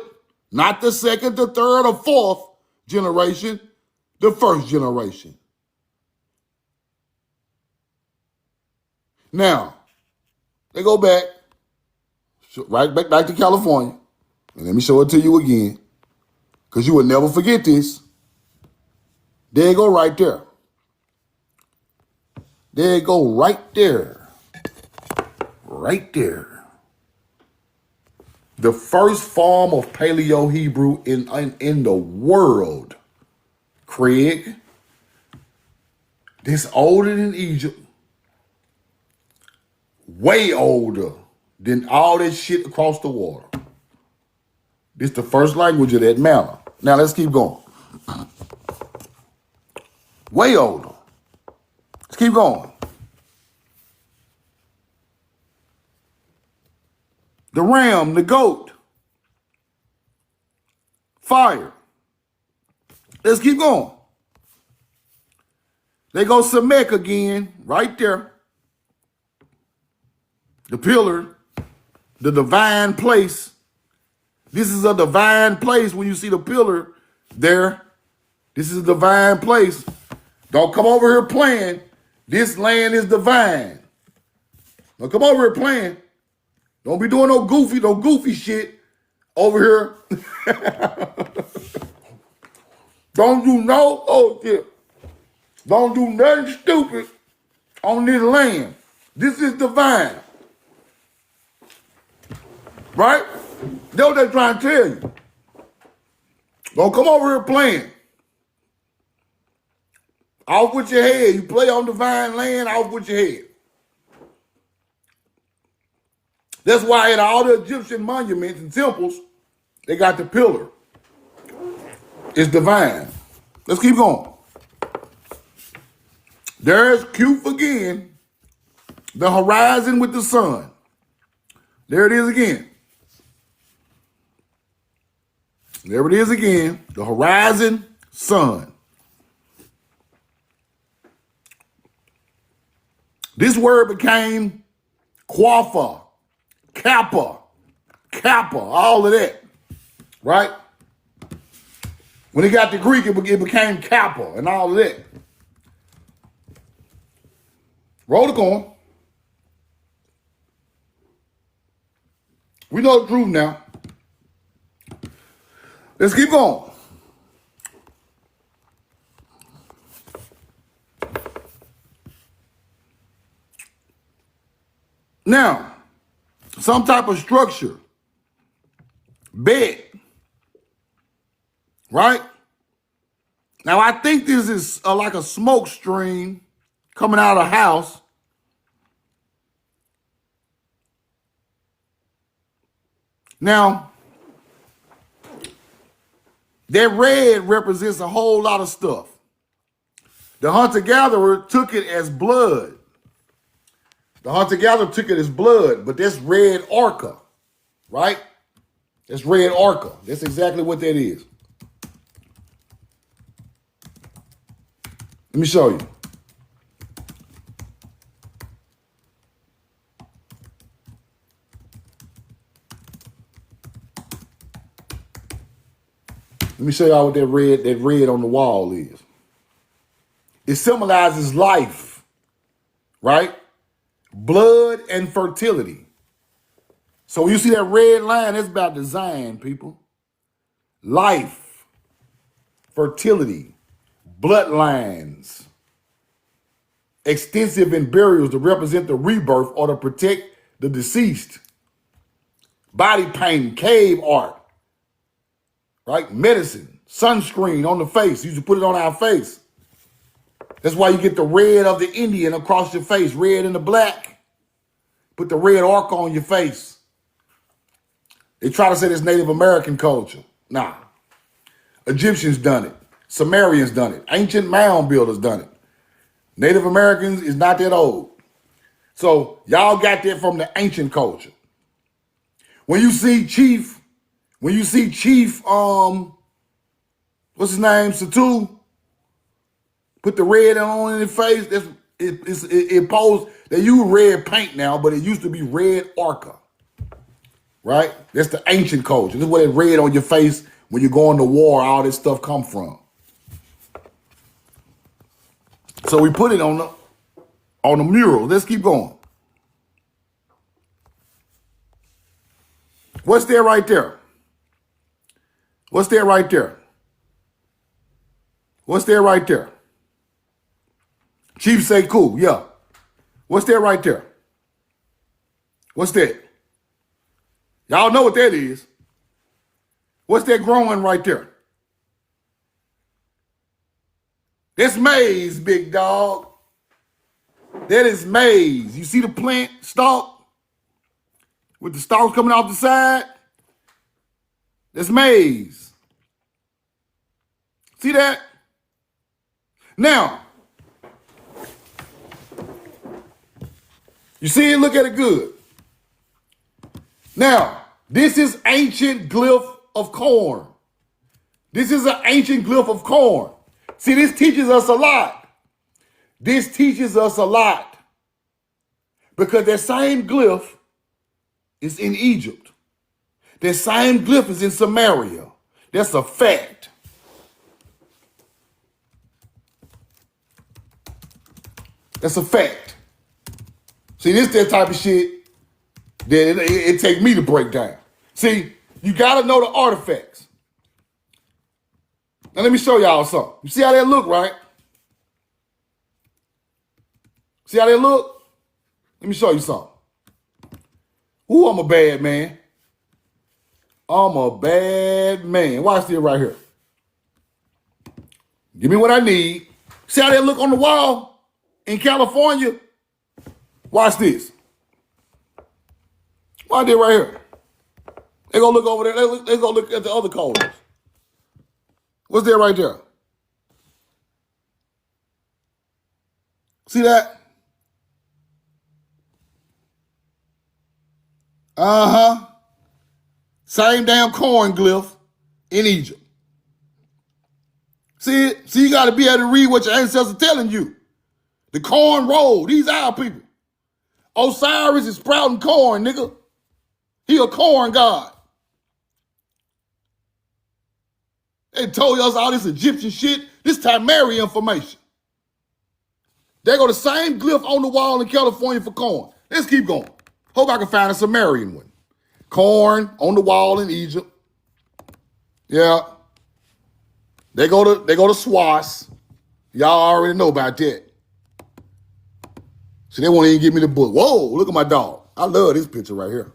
not the second, the third, or fourth generation, the first generation. Now, they go back, right back to California. And let me show it to you again, because you will never forget this. There you go right there. There you go right there. Right there. The first form of Paleo-Hebrew in the world, Craig. This older than Egypt. Way older than all that shit across the water. This is the first language of that matter. Now let's keep going. Way older. Let's keep going. The ram, the goat. Fire. Let's keep going. They go Semitic again, right there. The pillar, the divine place. This is a divine place when you see the pillar there. This is a divine place. Don't come over here playing. This land is divine. Don't come over here playing. Don't be doing no goofy shit over here. Don't do Don't do nothing stupid on this land. This is divine. Right? That's what they're trying to tell you. Don't come over here playing. Off with your head. You play on divine land, off with your head. That's why at all the Egyptian monuments and temples, they got the pillar. It's divine. Let's keep going. There's Cupid again. The horizon with the sun. There it is again. There it is again. The horizon, sun. This word became quafa, kappa, all of that, right? When it got to Greek, it became kappa and all of that. Roll the coin. We know the truth now. Let's keep going. Now, some type of structure, bed, right? Now, I think this is like a smoke stream coming out of a house. Now, that red represents a whole lot of stuff. The hunter-gatherer took it as blood. The hunter-gatherer took it as blood, but that's red orca, right? That's red orca. That's exactly what that is. Let me show you. Let me show y'all what that red on the wall is. It symbolizes life, right? Blood and fertility. So when you see that red line, that's about design, people. Life, fertility, bloodlines, extensive in burials to represent the rebirth or to protect the deceased. Body painting, cave art, right? Medicine, sunscreen on the face. You should put it on our face. That's why you get the red of the Indian across your face, red and the black. Put the red orc on your face. They try to say it's Native American culture. Nah. Egyptians done it. Sumerians done it. Ancient mound builders done it. Native Americans is not that old. So y'all got that from the ancient culture. When you see Chief, what's his name, Satu, put the red on in his face, it posed, they use red paint now, but it used to be red orca, right? That's the ancient culture. This is where that red on your face when you're going to war, all this stuff come from. So we put it on the mural. Let's keep going. What's there right there? What's there right there? What's there right there? Chief say cool, yeah. What's there right there? What's that? Y'all know what that is. What's that growing right there? That's maize, big dog. That is maize. You see the plant stalk with the stalks coming off the side? That's maize. See that? Now, you see it? Look at it good. Now, this is ancient glyph of corn. This is an ancient glyph of corn. See, this teaches us a lot. This teaches us a lot. Because that same glyph is in Egypt. That same glyph is in Samaria. That's a fact. That's a fact. See, this that type of shit that it take me to break down. See, you got to know the artifacts. Now let me show y'all something. You see how that look, right? See how that look? Let me show you something. Ooh, I'm a bad man. I'm a bad man. Watch this right here. Give me what I need. See how that look on the wall in California? Watch this. Watch this right here. They gonna look over there. They gonna look at the other colors. What's there right there? See that? Uh-huh. Same damn corn glyph in Egypt. See it? See, you got to be able to read what your ancestors are telling you. The corn roll. These our people. Osiris is sprouting corn, nigga. He a corn god. They told us all this Egyptian shit. This Tamari information. There go the same glyph on the wall in California for corn. Let's keep going. Hope I can find a Sumerian one. Corn on the wall in Egypt. Yeah. They go to Swas. Y'all already know about that. So they won't even give me the book. Whoa, look at my dog. I love this picture right here.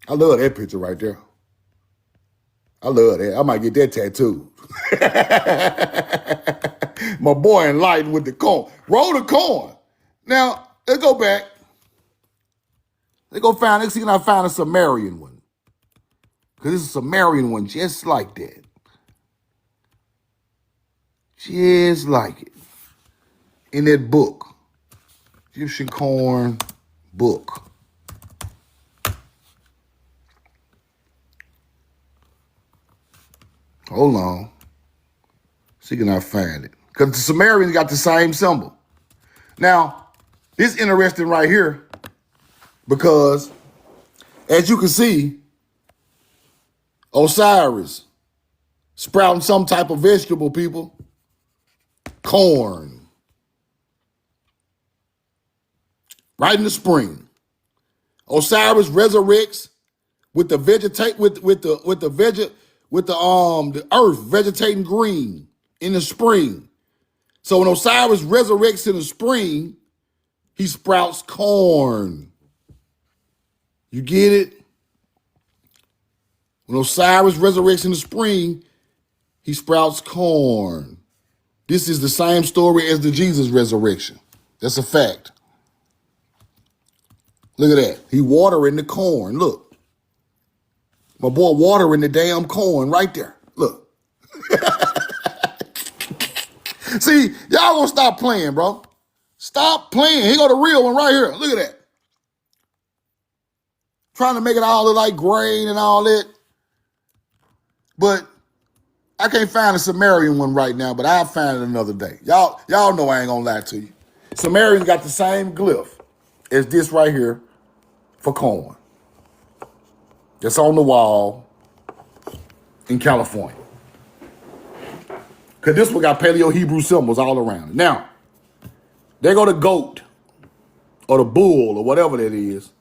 I love that picture right there. I love that. I might get that tattooed. My boy enlightened with the corn. Roll the corn. Now, let's go back. Let's see if I find a Sumerian one. Because it's a Sumerian one just like that. Just like it. In that book. Egyptian corn book. Hold on. See can I find it. Because the Sumerians got the same symbol. Now, this is interesting right here because, as you can see, Osiris sprouting some type of vegetable, people. Corn. Right in the spring. Osiris resurrects with the earth vegetating green in the spring. So when Osiris resurrects in the spring, he sprouts corn. You get it? When Osiris resurrects in the spring, he sprouts corn. This is the same story as the Jesus resurrection. That's a fact. Look at that. He watering the corn. Look. My boy watering the damn corn right there. Look. See, y'all gonna stop playing, bro. Stop playing. Here go the real one right here. Look at that. Trying to make it all look like grain and all that. But I can't find a Sumerian one right now, but I'll find it another day. Y'all know I ain't gonna lie to you. Sumerians got the same glyph as this right here for corn. That's on the wall in California. Because this one got Paleo-Hebrew symbols all around it. Now, there go the goat or the bull or whatever that is.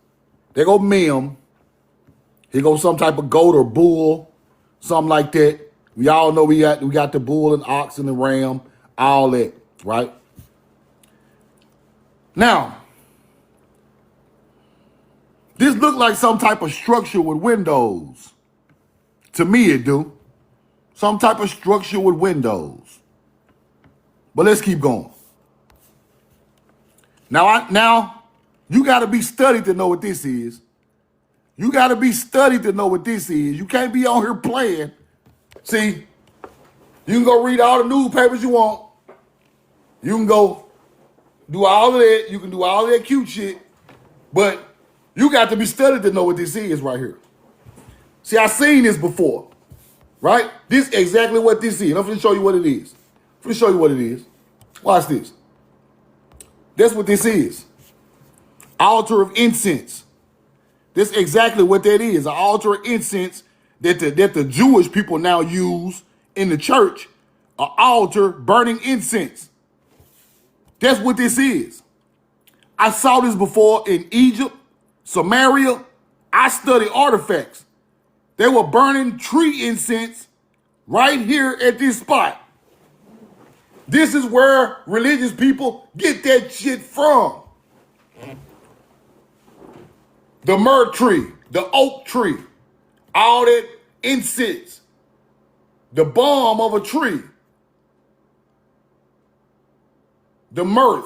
There go Mem. Here goes some type of goat or bull, something like that. We all know we got the bull and ox and the ram, all that, right? Now, this look like some type of structure with windows. To me, it do. Some type of structure with windows. But let's keep going. Now, you got to be studied to know what this is. You got to be studied to know what this is. You can't be on here playing. See, you can go read all the newspapers you want. You can go do all of that. You can do all of that cute shit. But you got to be studied to know what this is right here. See, I've seen this before. Right? This is exactly what this is. I'm going to show you what it is. I'm going to show you what it is. Watch this. That's what this is. Altar of incense. That's exactly what that is. An altar of incense that the Jewish people now use in the church. An altar burning incense. That's what this is. I saw this before in Egypt, Samaria. I studied artifacts. They were burning tree incense right here at this spot. This is where religious people get that shit from. The myrrh tree, the oak tree, all that incense, the balm of a tree, the myrrh,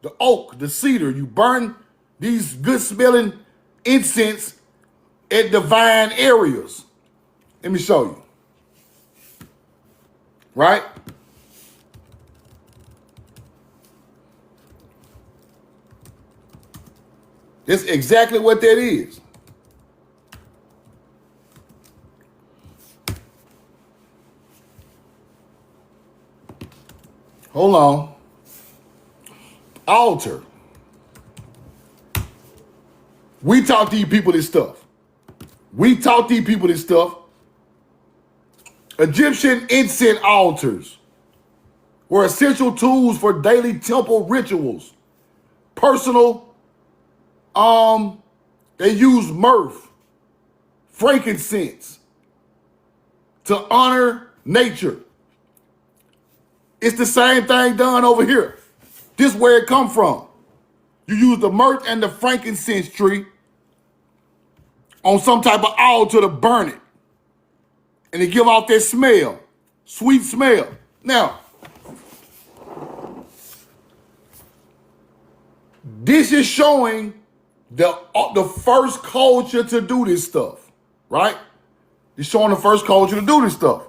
the oak, the cedar. You burn these good smelling incense at divine areas. Let me show you. Right? That's exactly what that is. Hold on. Altar. We taught these people this stuff. Egyptian incense altars were essential tools for daily temple rituals. Personal, they used myrrh, frankincense to honor nature. It's the same thing done over here. This is where it come from. You use the myrrh and the frankincense tree on some type of altar to burn it. And it give off that smell, sweet smell. Now, this is showing the first culture to do this stuff, right? It's showing the first culture to do this stuff.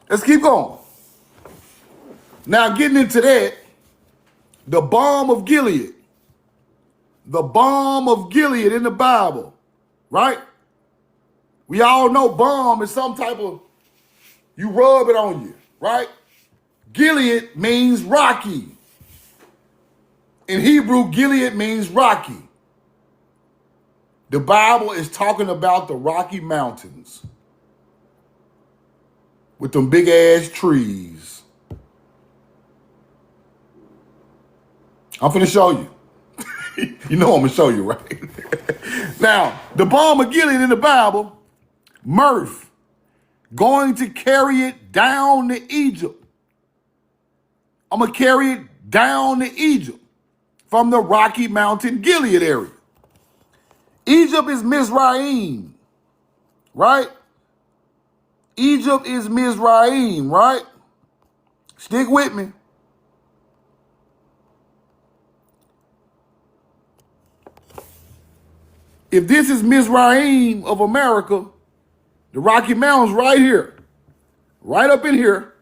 Let's keep going. Now, getting into that, the Balm of Gilead. The Balm of Gilead in the Bible, right? We all know balm is some type of, you rub it on you, right? Gilead means rocky. In Hebrew, Gilead means rocky. The Bible is talking about the Rocky Mountains with them big ass trees. I'm finna show you. You know I'm gonna show you, right? Now, the Balm of Gilead in the Bible, myrrh, going to carry it down to Egypt. I'm gonna carry it down to Egypt from the Rocky Mountain Gilead area. Egypt is Mizraim, right? Egypt is Mizraim, right? Stick with me. If this is Mizraim of America, the Rocky Mountains right here, right up in here,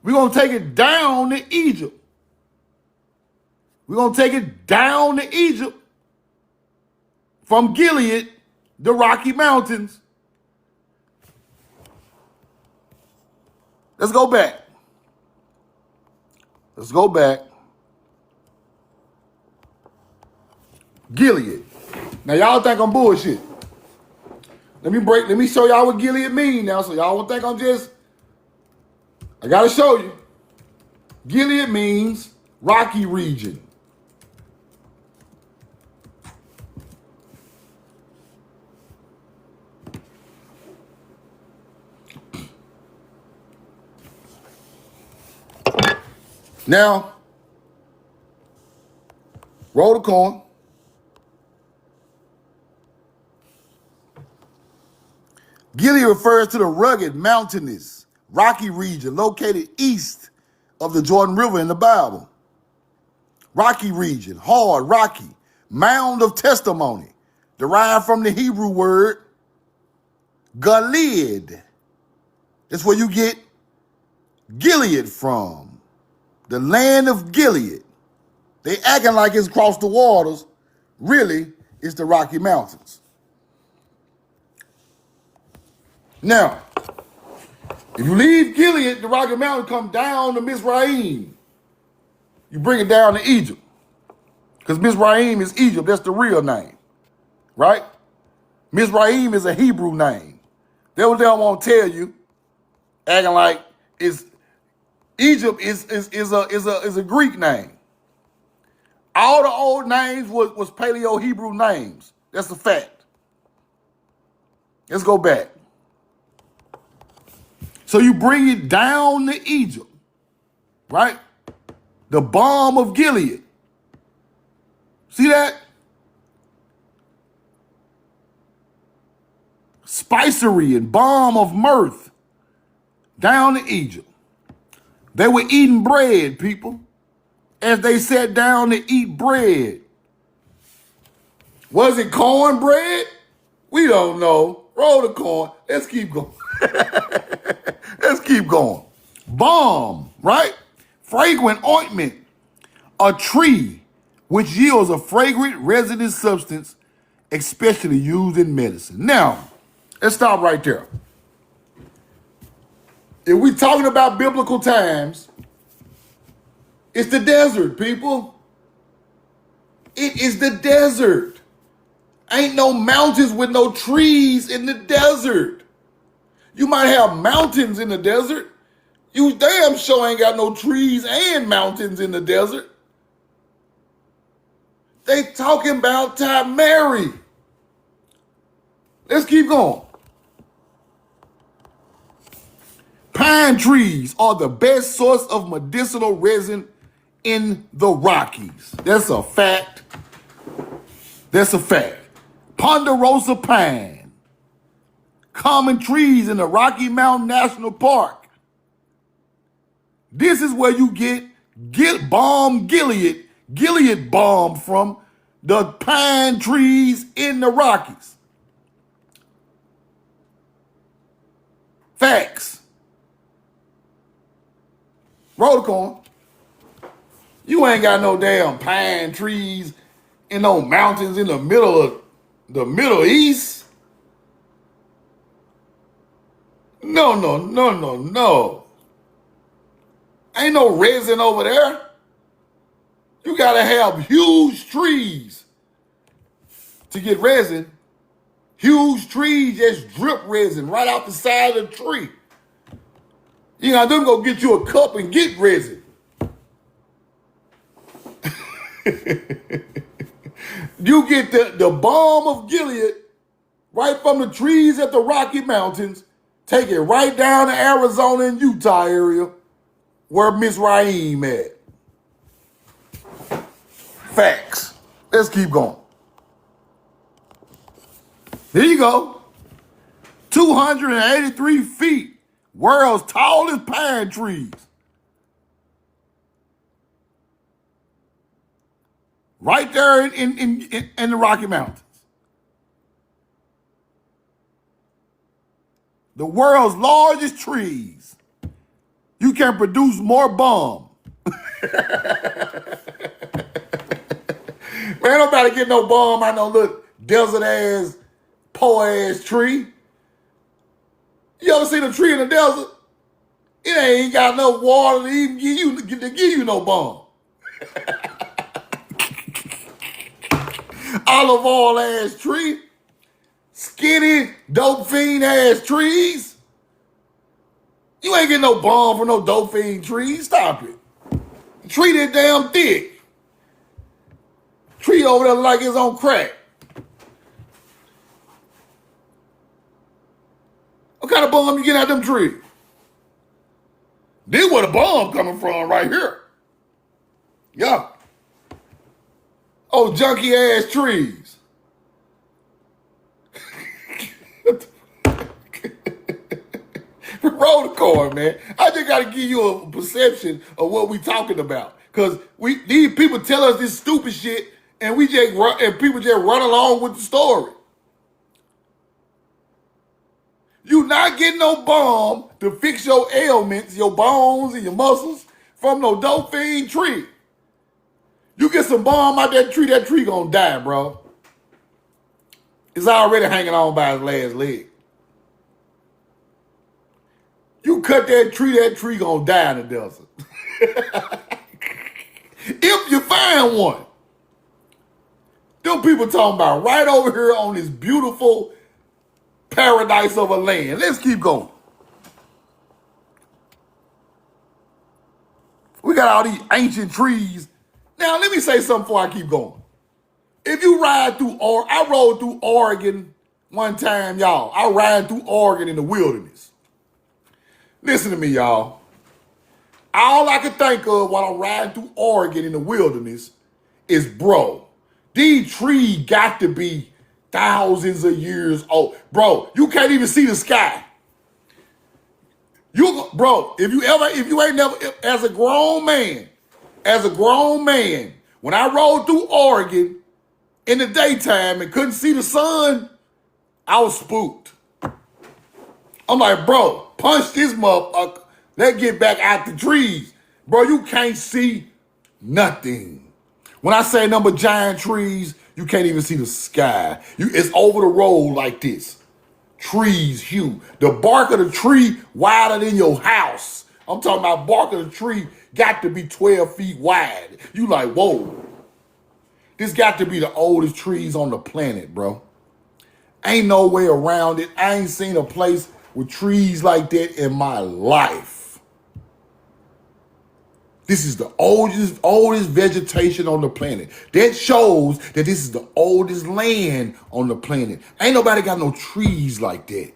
we're going to take it down to Egypt. We're going to take it down to Egypt from Gilead, the Rocky Mountains. Let's go back. Let's go back. Gilead. Now, y'all think I'm bullshit. Let me show y'all what Gilead mean now, so y'all won't think I'm just, I gotta show you. Gilead means rocky region. Now, roll the coin. Gilead refers to the rugged, mountainous, rocky region located east of the Jordan River in the Bible. Rocky region, hard, rocky, mound of testimony, derived from the Hebrew word Gilead. That's where you get Gilead from, the land of Gilead. They acting like it's across the waters. Really, it's the Rocky Mountains. Now, if you leave Gilead, the Rocky Mountains come down to Mizraim. You bring it down to Egypt. Because Mizraim is Egypt. That's the real name. Right? Mizraim is a Hebrew name. That's what they don't want to tell you. Acting like Egypt is a Greek name. All the old names was Paleo-Hebrew names. That's a fact. Let's go back. So you bring it down to Egypt, right? The Balm of Gilead. See that? Spicery and balm of myrrh down to Egypt. They were eating bread, people, as they sat down to eat bread. Was it cornbread? We don't know. Roll the corn. Let's keep going. Let's keep going. Balm, right? Fragrant ointment. A tree which yields a fragrant resinous substance, especially used in medicine. Now, let's stop right there. If we're talking about biblical times, it's the desert, people. It is the desert. Ain't no mountains with no trees in the desert. You might have mountains in the desert. You damn sure ain't got no trees and mountains in the desert. They talking about Mary. Let's keep going. Pine trees are the best source of medicinal resin in the Rockies. That's a fact. That's a fact. Ponderosa pine. Common trees in the Rocky Mountain National Park. This is where you get Balm Gilead balm from the pine trees in the Rockies. Facts. Roll the corn. You ain't got no damn pine trees in no mountains in the middle of the Middle East. No. Ain't no resin over there. You gotta have huge trees to get resin. Huge trees just drip resin right out the side of the tree. You got them go get you a cup and get resin. You get the Balm of Gilead right from the trees at the Rocky Mountains. Take it right down to Arizona and Utah area where Miss Raheem at. Facts. Let's keep going. Here you go. 283 feet. World's tallest pine trees. Right there in the Rocky Mountains. The world's largest trees. You can produce more balm. Man, nobody get no balm out no little desert ass, poor ass tree. You ever seen a tree in the desert? It ain't got no water to even give you no balm. Olive oil ass tree. Skinny, dope fiend ass trees. You ain't getting no balm from no dope fiend trees. Stop it. Tree that damn thick. Tree over there like it's on crack. What kind of balm you getting out them trees? This where the balm coming from right here. Yeah. Oh, junky ass trees. Roll the card, man. I just got to give you a perception of what we talking about. Because these people tell us this stupid shit and people just run along with the story. You not getting no balm to fix your ailments, your bones and your muscles from no dope fiend tree. You get some balm out that tree gonna die, bro. It's already hanging on by its last leg. You cut that tree gonna die in the desert. If you find one. Them people talking about right over here on this beautiful paradise of a land. Let's keep going. We got all these ancient trees. Now, let me say something before I keep going. If you ride through, I rode through Oregon one time, y'all. I ride through Oregon in the wilderness. Listen to me, y'all. All I can think of while I'm riding through Oregon in the wilderness is, bro, these trees got to be thousands of years old. Bro, you can't even see the sky. Bro, if you ain't never, as a grown man, when I rode through Oregon in the daytime and couldn't see the sun, I was spooked. I'm like, bro, punch this motherfucker. Let's get back out the trees. Bro, you can't see nothing. When I say number giant trees, you can't even see the sky. It's over the road like this. Trees huge. The bark of the tree wider than your house. I'm talking about bark of the tree got to be 12 feet wide. You like, whoa. This got to be the oldest trees on the planet, bro. Ain't no way around it. I ain't seen a place with trees like that in my life. This is the oldest vegetation on the planet. That shows that this is the oldest land on the planet. Ain't nobody got no trees like that.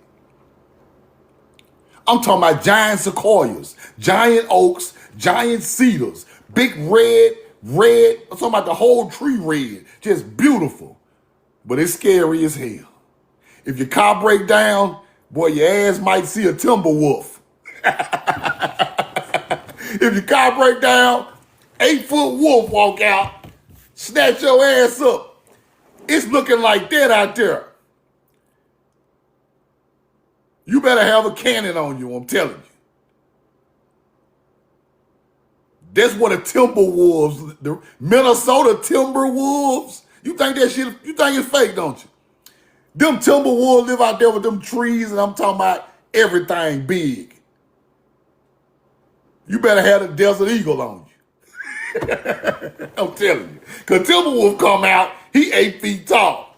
I'm talking about giant sequoias, giant oaks, giant cedars, big red. I'm talking about the whole tree red. Just beautiful. But it's scary as hell. If your car break down, boy, your ass might see a timber wolf. If your car break down, 8-foot wolf walk out, snatch your ass up. It's looking like that out there. You better have a cannon on you, I'm telling you. That's what the timber wolves, the Minnesota timber wolves, you think that shit, you think it's fake, don't you? Them timber wolves live out there with them trees, and I'm talking about everything big. You better have the Desert Eagle on you. I'm telling you. Because Timberwolf come out, he 8 feet tall.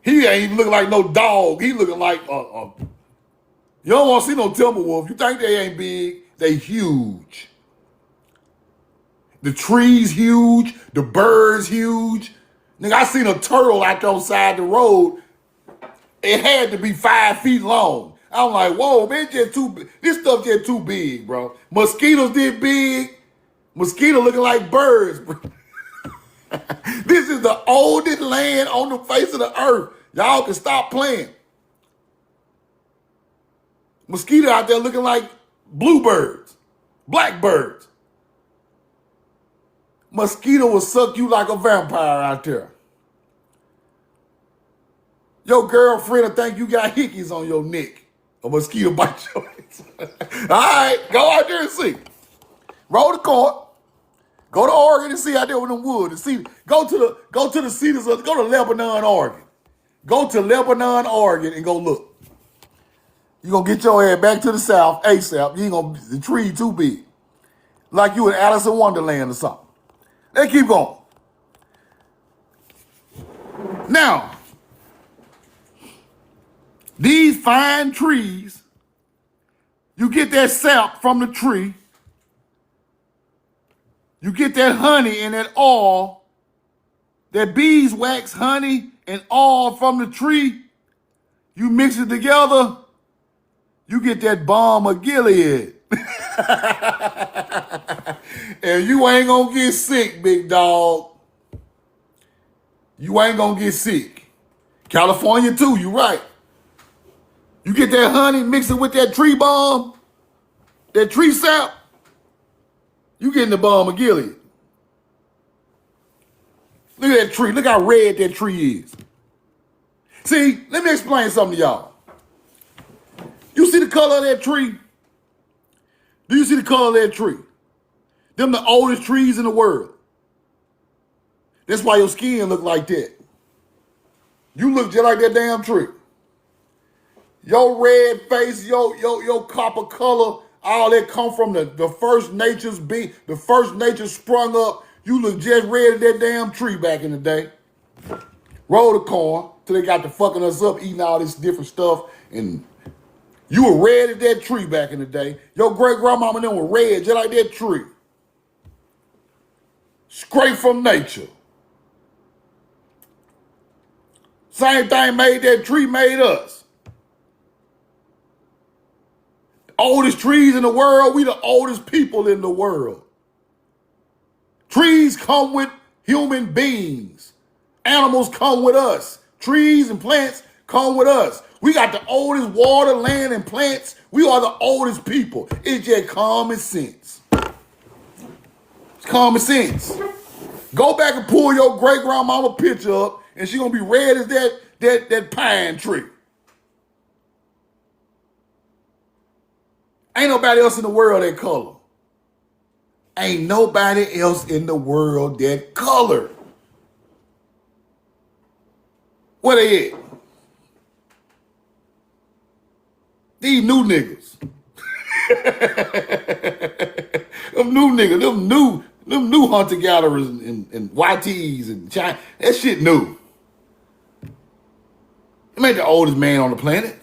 He ain't even looking like no dog. He looking like, you don't want to see no Timberwolf. You think they ain't big? They huge. The trees huge. The birds huge. Nigga, I seen a turtle out there on the side of the road. It had to be 5 feet long. I'm like, whoa, man, just too big. This stuff just too big, bro. Mosquitoes did big. Mosquito looking like birds, bro. This is the oldest land on the face of the earth. Y'all can stop playing. Mosquito out there looking like bluebirds, blackbirds. Mosquito will suck you like a vampire out there. Your girlfriend will think you got hickeys on your neck. A mosquito bite your ass. All right, go out there and see. Roll the cart. Go to Oregon and see out there with them wood. And see, go to the cedars. Go to Lebanon, Oregon. Go to Lebanon, Oregon, and go look. You're gonna get your ass back to the south ASAP. The tree too big. Like you in Alice in Wonderland or something. They keep going. Now, these fine trees, you get that sap from the tree. You get that honey and that oil, that beeswax, honey, and oil from the tree. You mix it together, you get that Balm of Gilead. And you ain't gonna get sick, big dog. You ain't gonna get sick. California too, you right. You get that honey, mix it with that tree balm, that tree sap, you getting the Balm of Gilead. Look at that tree. Look how red that tree is. See, let me explain something to y'all. You see the color of that tree? Do you see the color of that tree? Them the oldest trees in the world. That's why your skin look like that. You look just like that damn tree. Your red face, your copper color, all that come from the first nature's being, the first nature sprung up. You look just red as that damn tree back in the day. Roll the corn till they got to fucking us up, eating all this different stuff. And you were red as that tree back in the day. Your great grandmama and them were red just like that tree. Straight from nature. Same thing made that tree, made us. Oldest trees in the world, we the oldest people in the world. Trees come with human beings. Animals come with us. Trees and plants come with us. We got the oldest water, land, and plants. We are the oldest people. It's just common sense. It's common sense. Go back and pull your great-grandmama picture up, and she's going to be red as that pine tree. Ain't nobody else in the world that color. Ain't nobody else in the world that color. Where they at? These new niggas. Them new niggas, them new hunter-gatherers and YTs and China. That shit new. Them ain't the oldest man on the planet.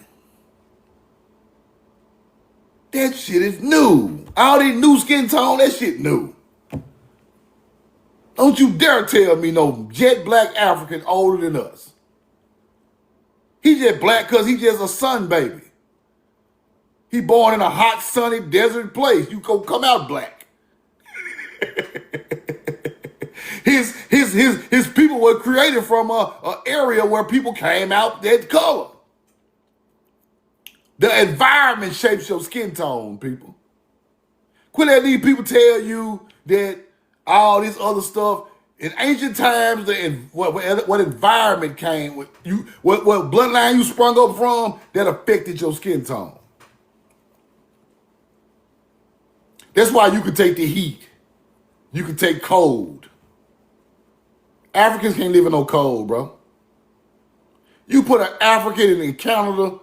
That shit is new. All these new skin tone, that shit new. Don't you dare tell me no jet black African older than us. He just black because he just a sun baby. He born in a hot, sunny, desert place. You go come out black. His people were created from a area where people came out that color. The environment shapes your skin tone, people. Quit letting these people tell you that all this other stuff. In ancient times, what environment came with you, what bloodline you sprung up from, that affected your skin tone. That's why you can take the heat. You can take cold. Africans can't live in no cold, bro. You put an African in Canada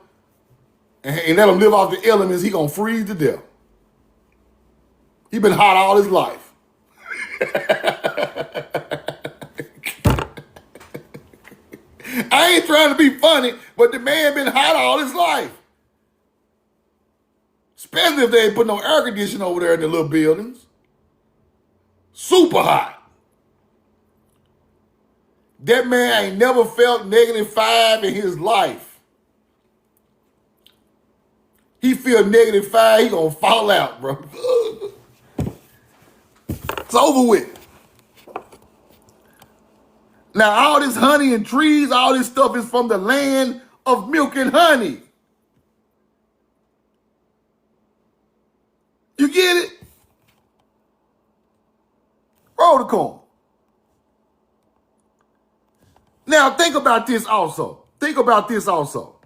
and let him live off the elements, he gonna freeze to death. He been hot all his life. I ain't trying to be funny, but the man been hot all his life. Especially if they ain't put no air conditioning over there in the little buildings. Super hot. That man ain't never felt -5 in his life. He feel -5, he gonna fall out, bro. It's over with. Now, all this honey and trees, all this stuff is from the land of milk and honey. You get it? Roll the corn. Now, think about this also. Think about this also.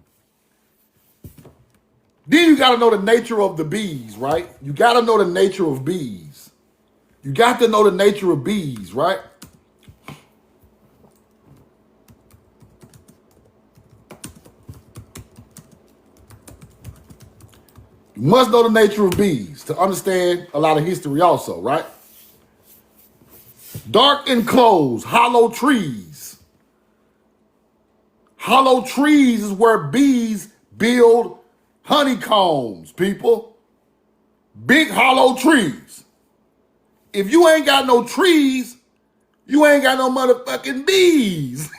Then you got to know the nature of the bees, right? You got to know the nature of bees. You got to know the nature of bees, right? You must know the nature of bees to understand a lot of history also, right? Dark enclosed, hollow trees. Hollow trees is where bees build honeycombs, people. Big hollow trees. If you ain't got no trees, you ain't got no motherfucking bees.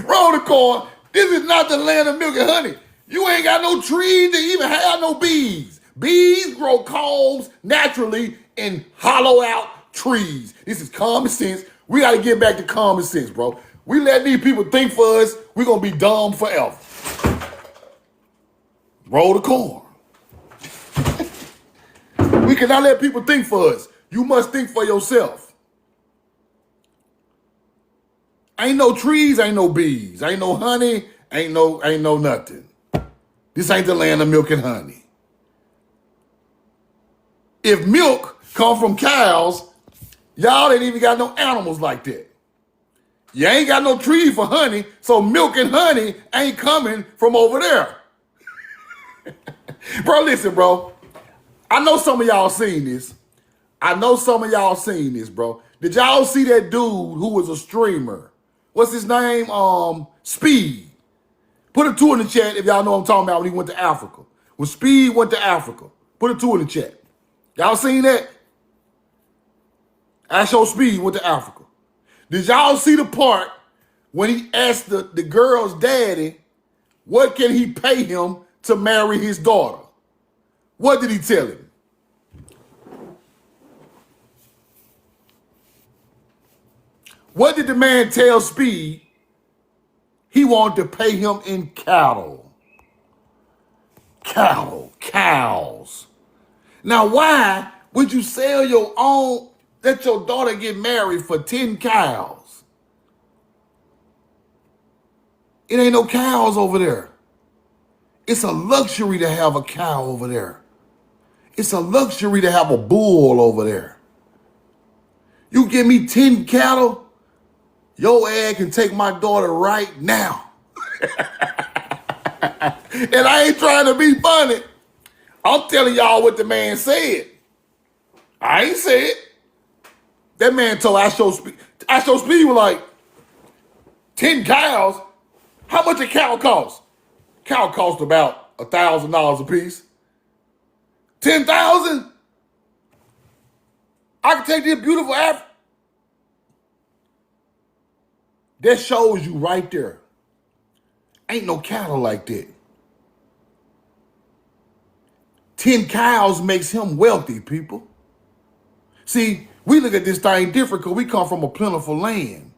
Roll the corn. This is not the land of milk and honey. You ain't got no trees to even have no bees. Bees grow combs naturally in hollow out trees. This is common sense. We got to get back to common sense, bro. We let these people think for us, we're going to be dumb forever. Roll the corn. We cannot let people think for us. You must think for yourself. Ain't no trees, ain't no bees, ain't no honey, ain't no nothing. This ain't the land of milk and honey. If milk come from cows, y'all ain't even got no animals like that. You ain't got no tree for honey, so milk and honey ain't coming from over there. Bro, listen, bro. I know some of y'all seen this. Bro. Did y'all see that dude who was a streamer? What's his name? Speed. Put a 2 in the chat if y'all know what I'm talking about when he went to Africa. When Speed went to Africa. Put a 2 in the chat. Y'all seen that? I show Speed went to Africa. Did y'all see the part when he asked the girl's daddy, what can he pay him to marry his daughter? What did he tell him? What did the man tell Speed? He wanted to pay him in cattle. Cows. Now, why would you sell your own, let your daughter get married for 10 cows? It ain't no cows over there. It's a luxury to have a cow over there. It's a luxury to have a bull over there. You give me 10 cattle, your ass can take my daughter right now. And I ain't trying to be funny. I'm telling y'all what the man said. I ain't say it. That man told I show Speed was like, 10 cows? How much a cow cost? Cow cost about $1,000 a piece. 10,000? I can take this beautiful Africa. That shows you right there. Ain't no cattle like that. 10 cows makes him wealthy, people. See, we look at this thing different because we come from a plentiful land.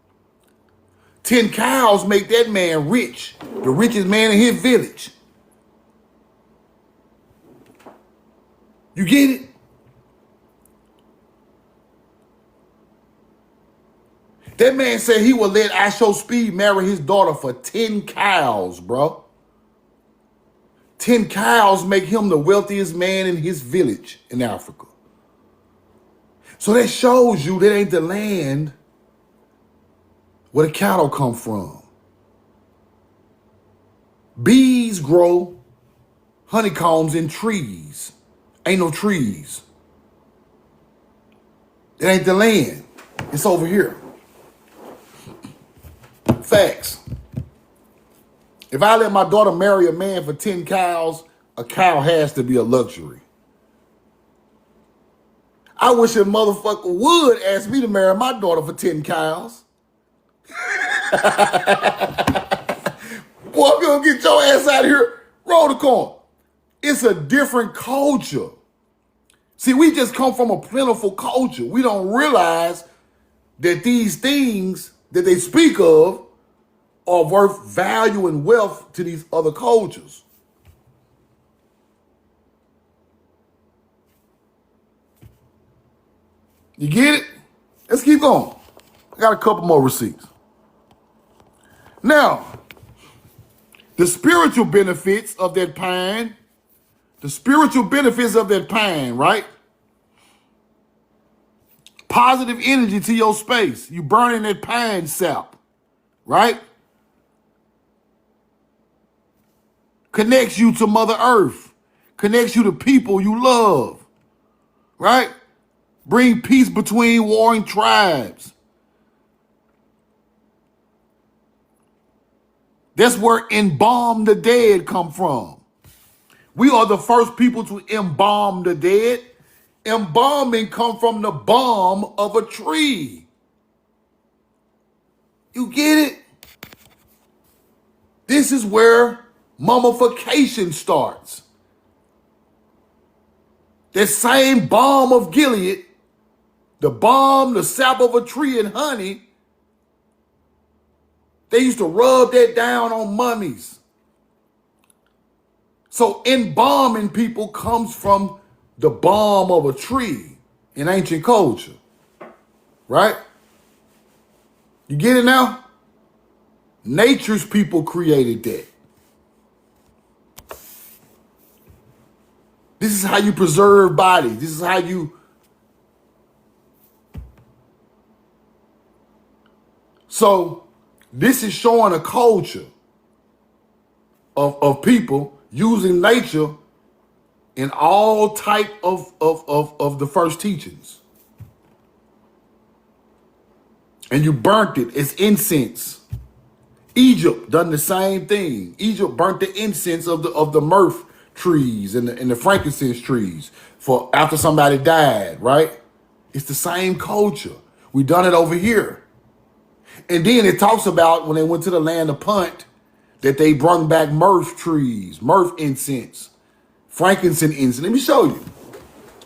10 cows make that man rich, the richest man in his village. You get it? That man said he would let Asho Speed marry his daughter for 10 cows, bro. 10 cows make him the wealthiest man in his village in Africa. So that shows you that ain't the land where the cattle come from. Bees grow honeycombs in trees. Ain't no trees. It ain't the land. It's over here. Facts. If I let my daughter marry a man for 10 cows, a cow has to be a luxury. I wish a motherfucker would ask me to marry my daughter for 10 cows. Boy, I'm gonna get your ass out of here. Roll the corn. It's a different culture. See, we just come from a plentiful culture. We don't realize that these things that they speak of are worth value and wealth to these other cultures. You get it? Let's keep going. I got a couple more receipts. Now, the spiritual benefits of that pine, right? Positive energy to your space. You burning that pine sap, right? Connects you to Mother Earth. Connects you to people you love, right? Bring peace between warring tribes. That's where embalm the dead come from. We are the first people to embalm the dead. Embalming come from the balm of a tree. You get it? This is where mummification starts. That same balm of Gilead, the balm, the sap of a tree and honey, they used to rub that down on mummies. So embalming people comes from the balm of a tree in ancient culture, right? You get it now? Nature's people created that. This is how you preserve bodies. This is how you... So this is showing a culture of people using nature in all type of the first teachings. And you burnt it as incense. Egypt done the same thing. Egypt burnt the incense of the myrrh trees and the frankincense trees for after somebody died, right? It's the same culture. We done it over here. And then it talks about when they went to the land of Punt that they brought back myrrh trees, myrrh incense, frankincense incense. Let me show you.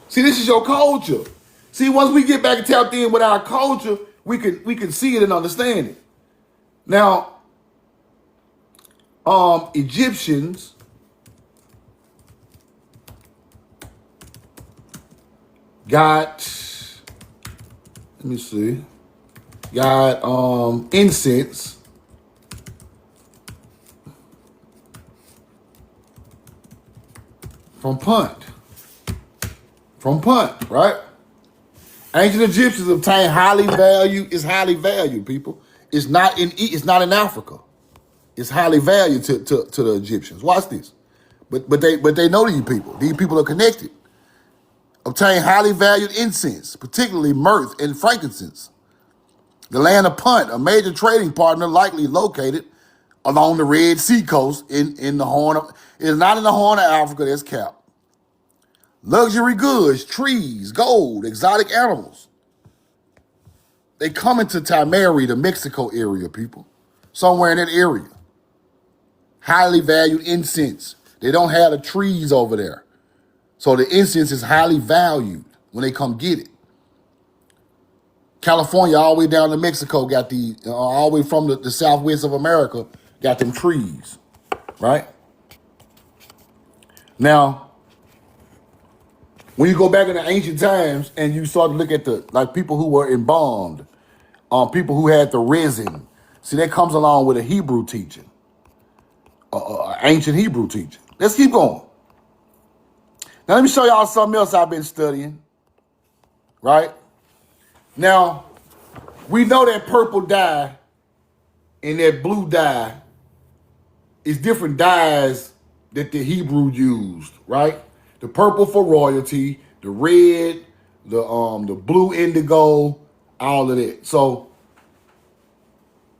See, this is your culture. See, once we get back and tapped in with our culture, we can see it and understand it. Now, Egyptians got, let me see, got incense from Punt. From Punt, right? Ancient Egyptians obtained highly valued, people. It's not in Africa. It's highly valued to the Egyptians. Watch this. But they know these people. These people are connected. Obtain highly valued incense, particularly myrrh and frankincense. The land of Punt, a major trading partner likely located along the Red Sea coast in the Horn of, it's not in the Horn of Africa, that's Cap. Luxury goods, trees, gold, exotic animals. They come into Timeri, the Mexico area, people. Somewhere in that area. Highly valued incense. They don't have the trees over there. So the incense is highly valued when they come get it. California, all the way down to Mexico, got all the way from the southwest of America, got them trees, right? Now, when you go back in the ancient times and you start to look at like people who were embalmed, people who had the resin, see, that comes along with a Hebrew teaching, ancient Hebrew teaching. Let's keep going. Now, let me show y'all something else I've been studying, right? Now, we know that purple dye and that blue dye is different dyes that the Hebrew used, right? The purple for royalty, the red, the blue indigo, all of that. So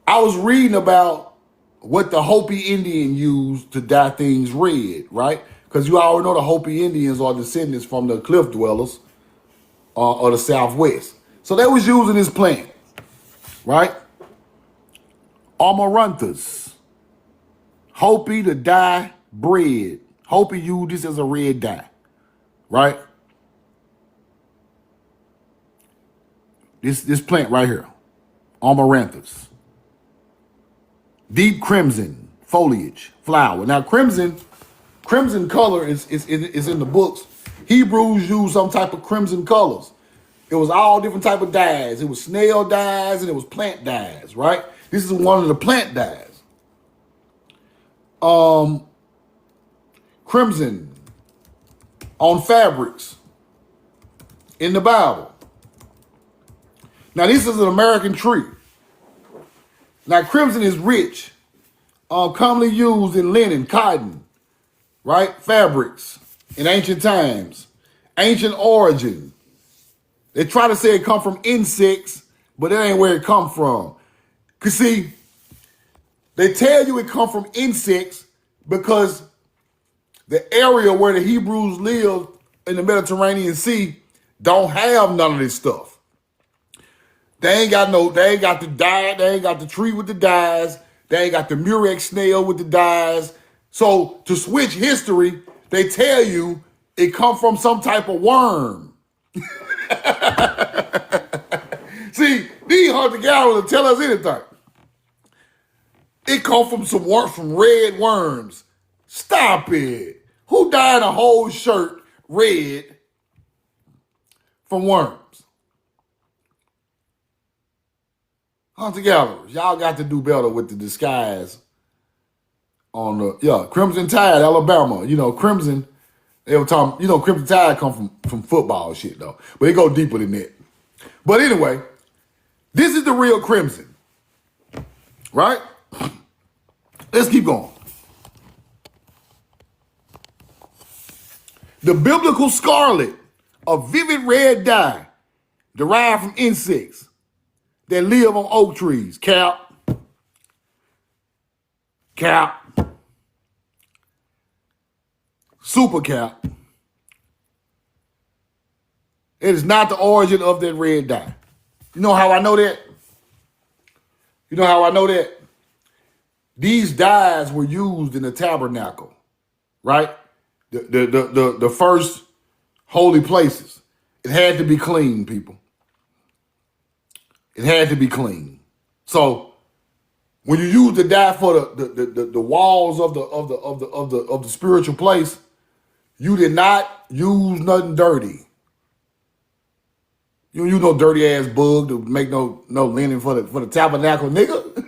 I was reading about what the Hopi Indian used to dye things red, right? Because you already know the Hopi Indians are descendants from the cliff dwellers of the Southwest. So they was using this plant, right? Amaranthus. Hopi to dye bread. Hopi used this as a red dye, right? This plant right here, Amaranthus. Deep crimson foliage, flower. Now crimson color is in the books. Hebrews use some type of crimson colors. It was all different type of dyes. It was snail dyes and it was plant dyes, right? This is one of the plant dyes. Crimson on fabrics in the Bible. Now this is an American tree. Now crimson is rich, commonly used in linen, cotton, right? Fabrics in ancient times, ancient origin. They try to say it come from insects, but that ain't where it come from. Cause see, they tell you it come from insects because the area where the Hebrews lived in the Mediterranean Sea don't have none of this stuff. They ain't got the dye, they ain't got the tree with the dyes, they ain't got the murex snail with the dyes. So to switch history, they tell you it come from some type of worm. See, these hunter-gatherers will tell us anything. It come from red worms. Stop it. Who dyed a whole shirt red from worms? Hunter-gatherers, y'all got to do better with the disguise on the, Crimson Tide, Alabama. Crimson, they were talking, Crimson Tide come from football shit though. But it go deeper than that. But anyway, this is the real crimson, right? Let's keep going. The biblical scarlet, a vivid red dye derived from insects that live on oak trees. Cap. Super cap. It is not the origin of that red dye. You know how I know that? These dyes were used in the tabernacle, right? The first holy places. It had to be clean, people. It had to be clean. So when you use the dye for the walls of the spiritual place, you did not use nothing dirty. You don't use no dirty ass bug to make no linen for the tabernacle, nigga.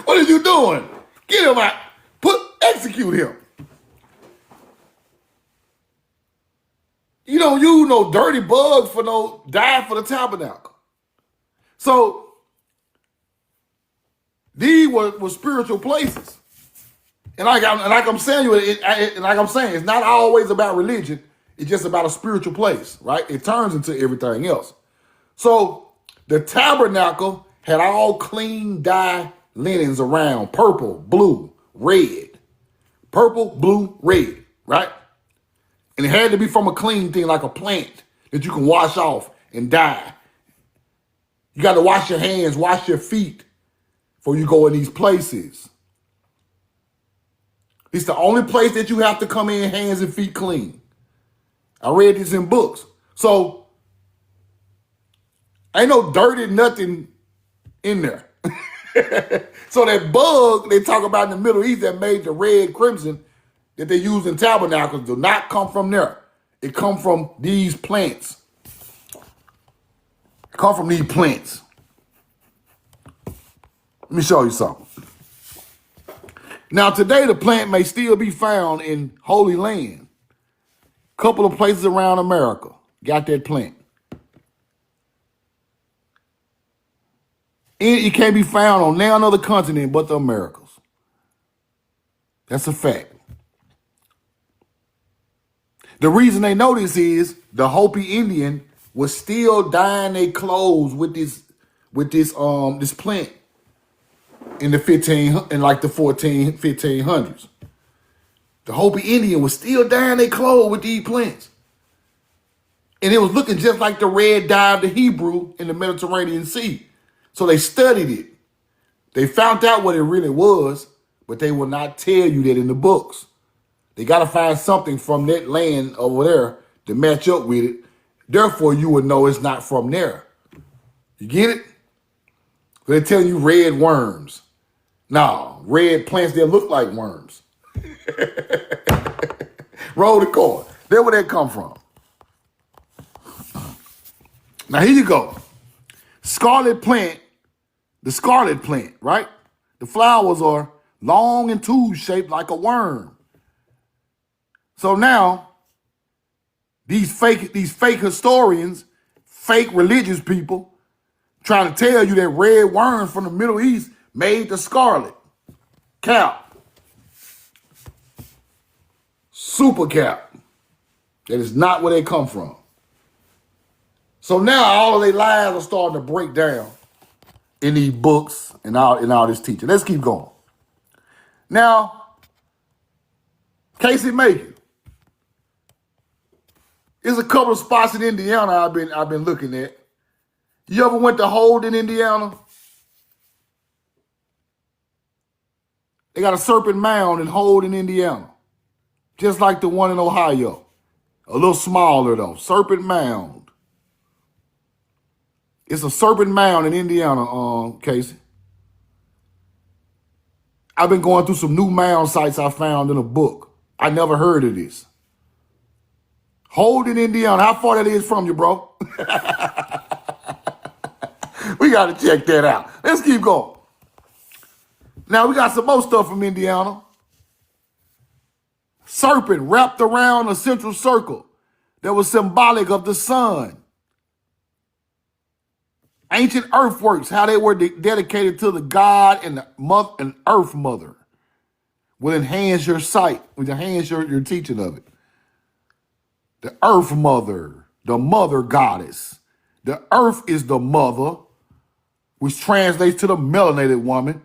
What are you doing? Get him out. Execute him. You don't use no dirty bugs for no dye for the tabernacle. So these were spiritual places. And like I'm saying, it's not always about religion. It's just about a spiritual place, right? It turns into everything else. So the tabernacle had all clean dye linens around, purple, blue, red. Purple, blue, red, right? And it had to be from a clean thing like a plant that you can wash off and dye. You got to wash your hands, wash your feet before you go in these places. It's the only place that you have to come in hands and feet clean. I read this in books. So, ain't no dirty nothing in there. So that bug they talk about in the Middle East that made the red crimson that they use in tabernacles do not come from there. It come from these plants. It come from these plants. Let me show you something. Now today the plant may still be found in Holy Land. Couple of places around America got that plant. It can't be found on now another continent but the Americas. That's a fact. The reason they know this is the Hopi Indian was still dyeing their clothes with this plant in the 1500s. The Hopi Indian was still dyeing their clothes with these plants. And it was looking just like the red dye of the Hebrew in the Mediterranean Sea. So they studied it. They found out what it really was, but they will not tell you that in the books. They got to find something from that land over there to match up with it. Therefore, you would know it's not from there. You get it? They're telling you red worms. No, red plants that look like worms. Roll the cord. There where that come from. Now here you go. Scarlet plant, the scarlet plant, right? The flowers are long and tube-shaped like a worm. So now, these fake historians, fake religious people, trying to tell you that red worms from the Middle East made the scarlet. Cap. Super cap. That is not where they come from. So now all of their lies are starting to break down in these books and all this teaching. Let's keep going. Now, case in making. There's a couple of spots in Indiana I've been looking at. You ever went to Holden, Indiana? They got a serpent mound in Holden, Indiana. Just like the one in Ohio. A little smaller though. Serpent mound. It's a serpent mound in Indiana, Casey. I've been going through some new mound sites I found in a book. I never heard of this. Holden, Indiana. How far that is from you, bro? We got to check that out. Let's keep going. Now, we got some more stuff from Indiana. Serpent wrapped around a central circle that was symbolic of the sun. Ancient earthworks, how they were dedicated to the god and the mother and earth mother, will enhance your sight, will enhance your teaching of it. The earth mother, the mother goddess. The earth is the mother, which translates to the melanated woman.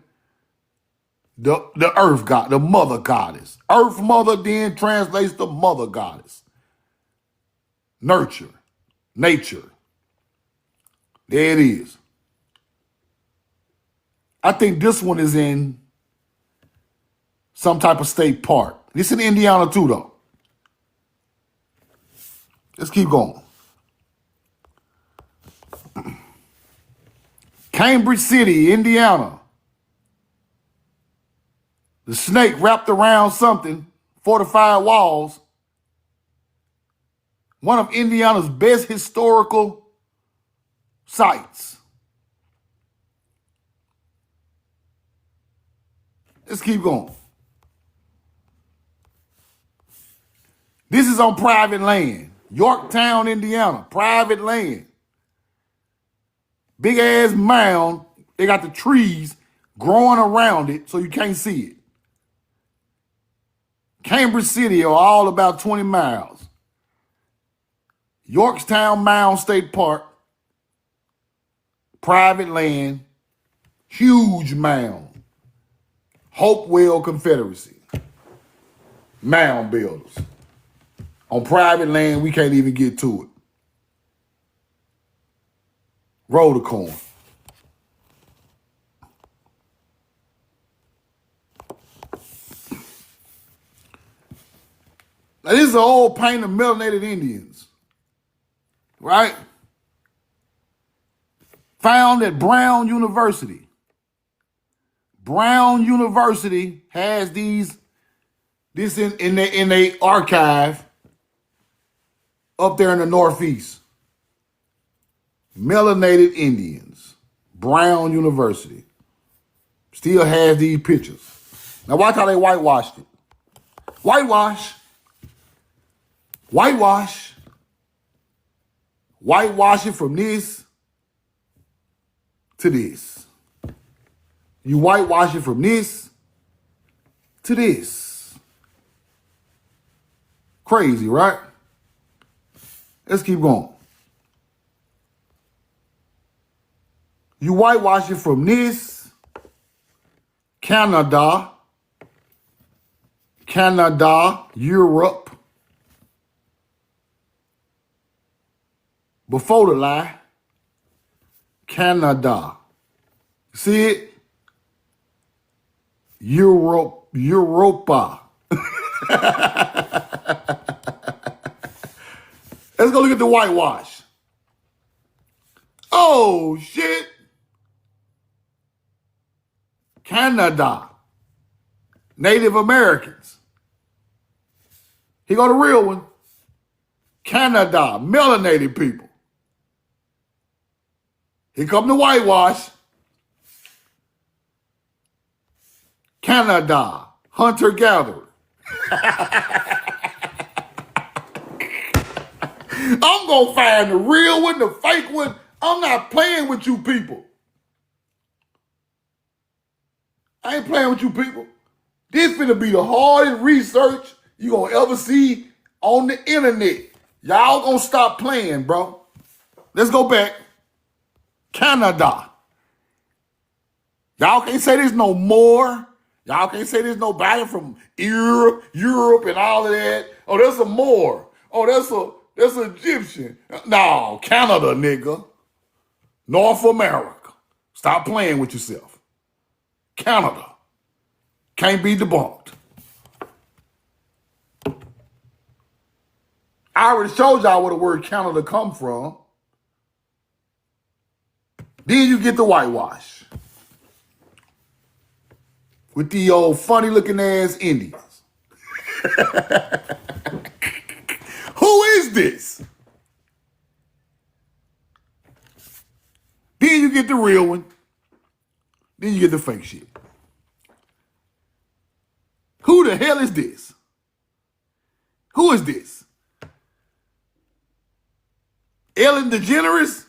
The earth god, the mother goddess. Earth mother then translates to mother goddess. Nurture, nature. There it is. I think this one is in some type of state park. This in Indiana too, though. Let's keep going. Cambridge City, Indiana. The snake wrapped around something, fortified walls. One of Indiana's best historical sites. Let's keep going. This is on private land. Yorktown, Indiana, private land. Big ass mound. They got the trees growing around it so you can't see it. Cambridge City are all about 20 miles. Yorktown Mound State Park, private land, huge mound. Hopewell Confederacy. Mound builders. On private land, we can't even get to it. Roll the coin. Now, this is an old paint of melanated Indians, right? Found at Brown University. Brown University has this in their archive up there in the Northeast. Melanated Indians. Brown University. Still has these pictures. Now watch how they whitewashed it. Whitewash. Whitewash. Whitewash it from this to this. You whitewash it from this to this. Crazy, right? Let's keep going. You whitewash it from this, Canada, Europe, before the lie, Canada. See it? Europa. Let's go look at the whitewash. Oh, shit. Canada. Native Americans. Here go the real one. Canada. Melanated people. Here come the whitewash. Canada. Hunter-gatherer. I'm going to find the real one, the fake one. I'm not playing with you people. I ain't playing with you people. This finna be the hardest research you gonna ever see on the internet. Y'all gonna stop playing, bro. Let's go back. Canada. Y'all can't say there's no more. Y'all can't say there's nobody from Europe and all of that. Oh, there's a Moor. Oh, that's an Egyptian. No, Canada, nigga. North America. Stop playing with yourself. Canada. Can't be debunked. I already showed y'all where the word Canada come from. Then you get the whitewash. With the old funny looking ass Indians. Who is this? Then you get the real one. Then you get the fake shit. Who the hell is this? Who is this? Ellen DeGeneres?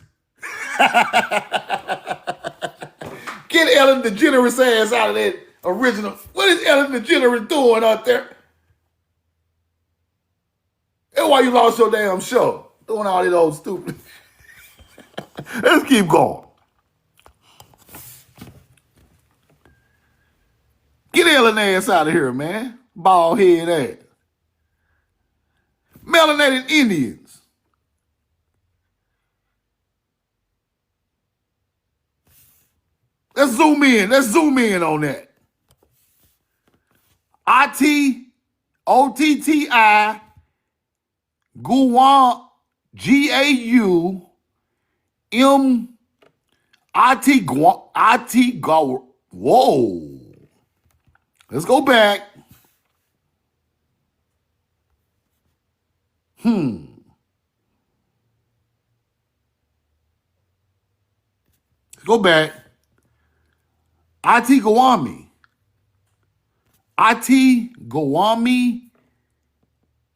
Get Ellen DeGeneres ass out of that original. What is Ellen DeGeneres doing out there? That's why you lost your damn show. Doing all these old stupid. Let's keep going. Get Ellen ass out of here, man. Bald head ass. Melanated Indians. Let's zoom in. Let's zoom in on that. OTTI Guam GAU Go. Whoa. Let's go back. Let's go back. Guami. Guami.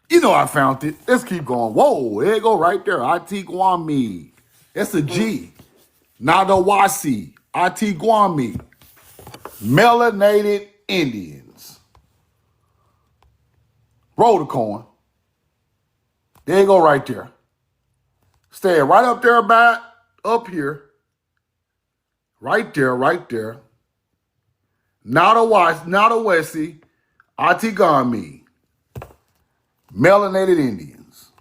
You know I found it. Let's keep going. Whoa, there you go right there. Guami. That's a G. Nawasi. Guami. Melanated Indians. Roll the coin. There you go right there. Stay right up there about up here. Right there, right there. Nawasi, Atigami, Melanated Indians.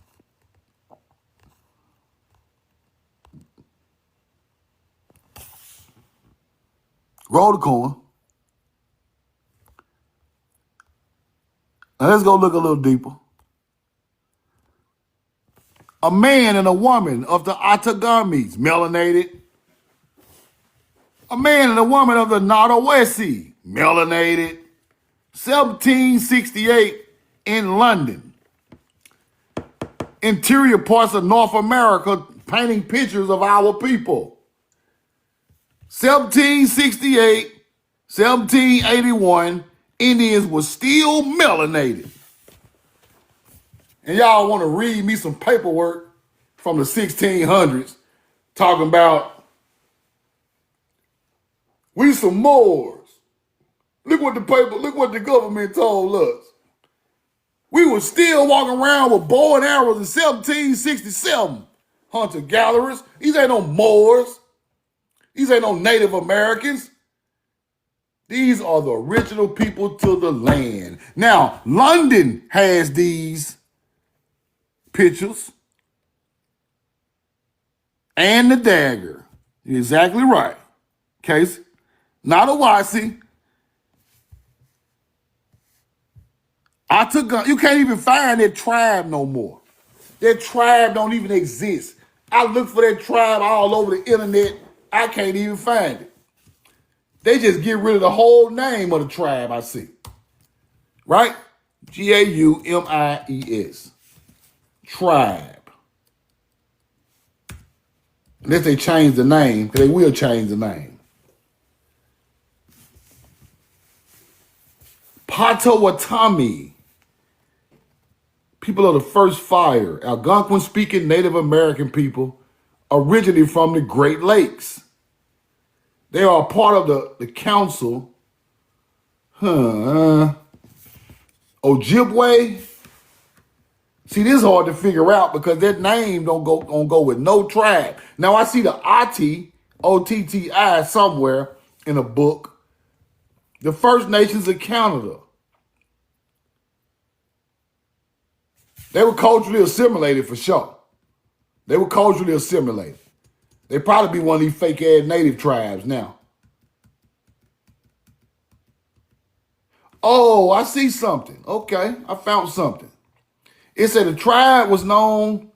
Roll the coin. Now let's go look a little deeper. A man and a woman of the Atagamis, melanated. A man and a woman of the Nawasi, melanated. 1768 in London. Interior parts of North America painting pictures of our people. 1768, 1781, Indians were still melanated. And y'all want to read me some paperwork from the 1600s talking about we some Moors. Look what the government told us. We were still walking around with bow and arrows in 1767. Hunter gatherers. These ain't no Moors. These ain't no Native Americans. These are the original people to the land. Now, London has these pictures and the dagger. You're exactly right. Case, not a Nawasi. You can't even find that tribe no more. That tribe don't even exist. I look for that tribe all over the internet. I can't even find it. They just get rid of the whole name of the tribe I see. Right? Gaumies. Tribe. Unless they change the name, because they will change the name. Potawatomi. People of the first fire, Algonquin-speaking Native American people, originally from the Great Lakes. They are a part of the council. Ojibwe. See, this is hard to figure out because that name don't go with no tribe. Now I see the Oti, O-T-T-I somewhere in a book. The First Nations of Canada. They were culturally assimilated for sure. They were culturally assimilated. They probably be one of these fake-ass native tribes now. Oh, I see something. Okay, I found something. It said the tribe was known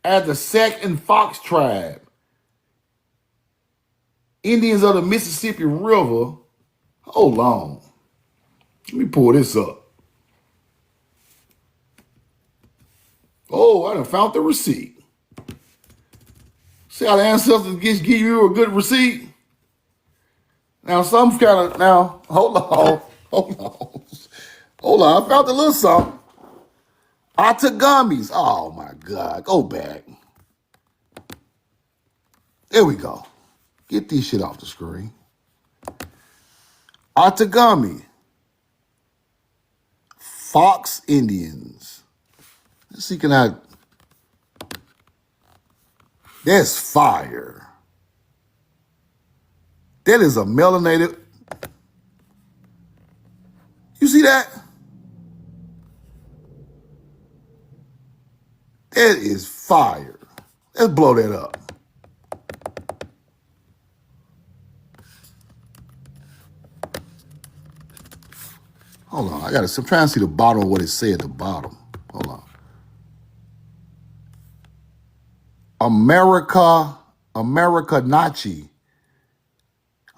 as the Sac and Fox tribe. Indians of the Mississippi River. Hold on. Let me pull this up. Oh, I done found the receipt. See how the ancestors give you a good receipt? Now, hold on. Hold on, I found a little something. Atagamis. Oh, my God. Go back. There we go. Get this shit off the screen. Atagami. Fox Indians. Let's see, that's fire. That is a melanated. You see that? That is fire. Let's blow that up. Hold on, I'm trying to see the bottom of what it said at the bottom. Hold on. Americanachi,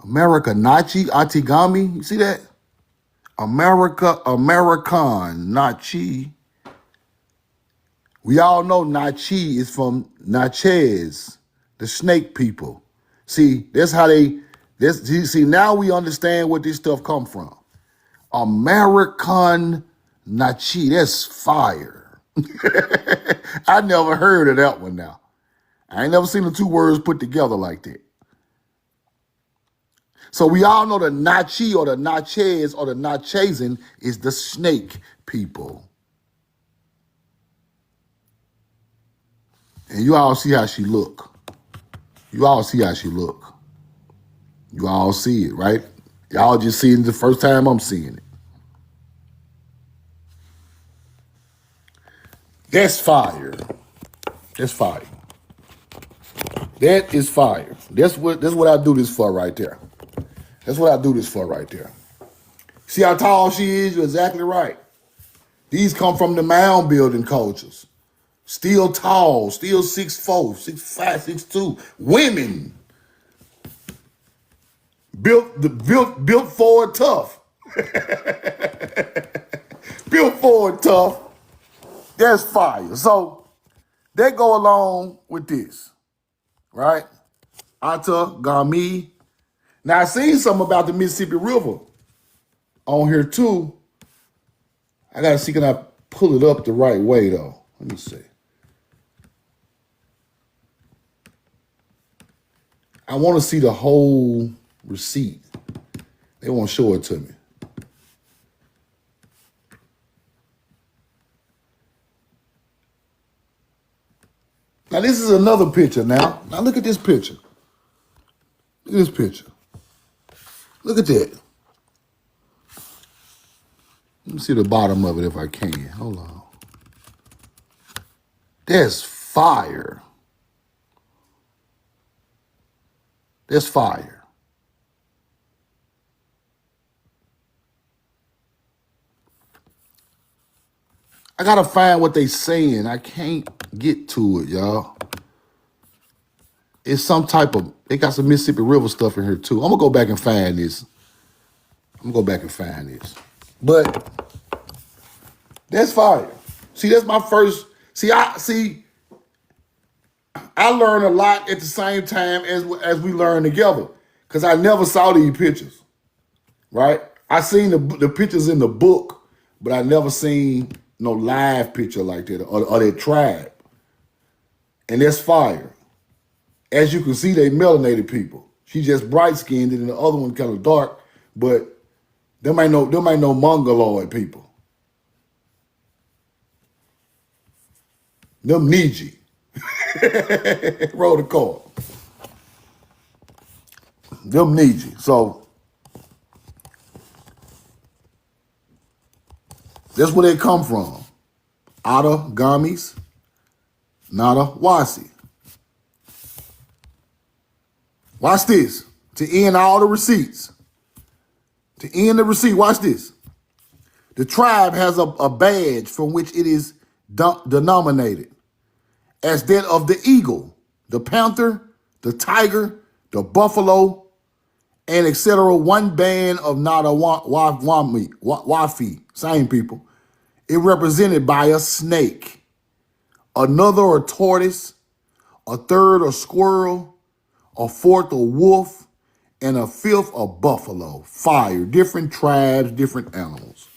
Atigami. You see that? American Nachi. We all know Nachi is from Natchez, the snake people. See, that's how see, now we understand where this stuff come from. American Nachi, that's fire. I never heard of that one now. I ain't never seen the two words put together like that. So we all know the Nachi or the Natchez or the Natchezin is the snake people. And you all see how she look. You all see how she look. You all see it, right? Y'all just seeing it the first time I'm seeing it. That's fire. That's fire. That is fire. That's what I do this for right there. That's what I do this for right there. See how tall she is? You're exactly right. These come from the mound building cultures. Still tall, still 6'4", 6'5", 6'2". Women built forward tough. Built forward tough. That's fire. So that go along with this, right? Ata, Gami. Now I seen something about the Mississippi River on here too. I gotta see, can I pull it up the right way though? Let me see. I want to see the whole receipt. They won't show it to me. Now this is another picture now. Now look at this picture. Look at this picture. Look at that. Let me see the bottom of it if I can. Hold on. That's fire. That's fire. I gotta find what they saying. I can't get to it, y'all. It's some type of, they got some Mississippi River stuff in here too. I'm gonna go back and find this. But that's fire. See, that's my first, I learn a lot at the same time as we learn together. Because I never saw these pictures, right? I seen the pictures in the book, but I never seen no live picture like that or that tribe. And that's fire. As you can see, they melanated people. She just bright skinned and the other one kind of dark, but them ain't no mongoloid people. Them Niji. Roll the car. Them Niji. So that's where they come from. Otter, Gamis, Nawasi. Watch this. To end all the receipts. To end the receipt, watch this. The tribe has a badge from which it is denominated as that of the eagle, the panther, the tiger, the buffalo, and etc. One band of Wafi, same people. It represented by a snake, another a tortoise, a third a squirrel, a fourth a wolf, and a fifth a buffalo. Fire, different tribes, different animals.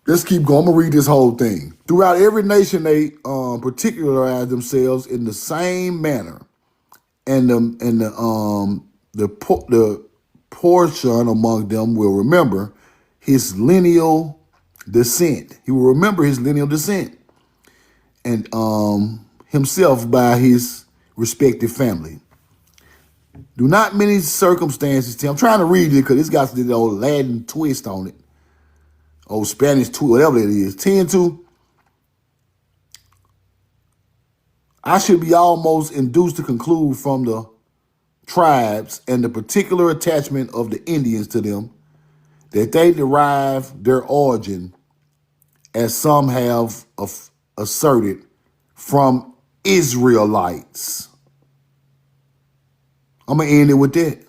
Let's keep going. I'm gonna read this whole thing. Throughout every nation, they particularize themselves in the same manner, and the portion among them will remember his lineal descent. He will remember his lineal descent, and himself by his respective family. Do not many circumstances tell. I'm trying to read it because it's got the old Latin twist on it. Old Spanish twist, whatever it is. Tend to, I should be almost induced to conclude from the tribes and the particular attachment of the Indians to them that they derive their origin, as some have asserted, from Israelites. I'm going to end it with that.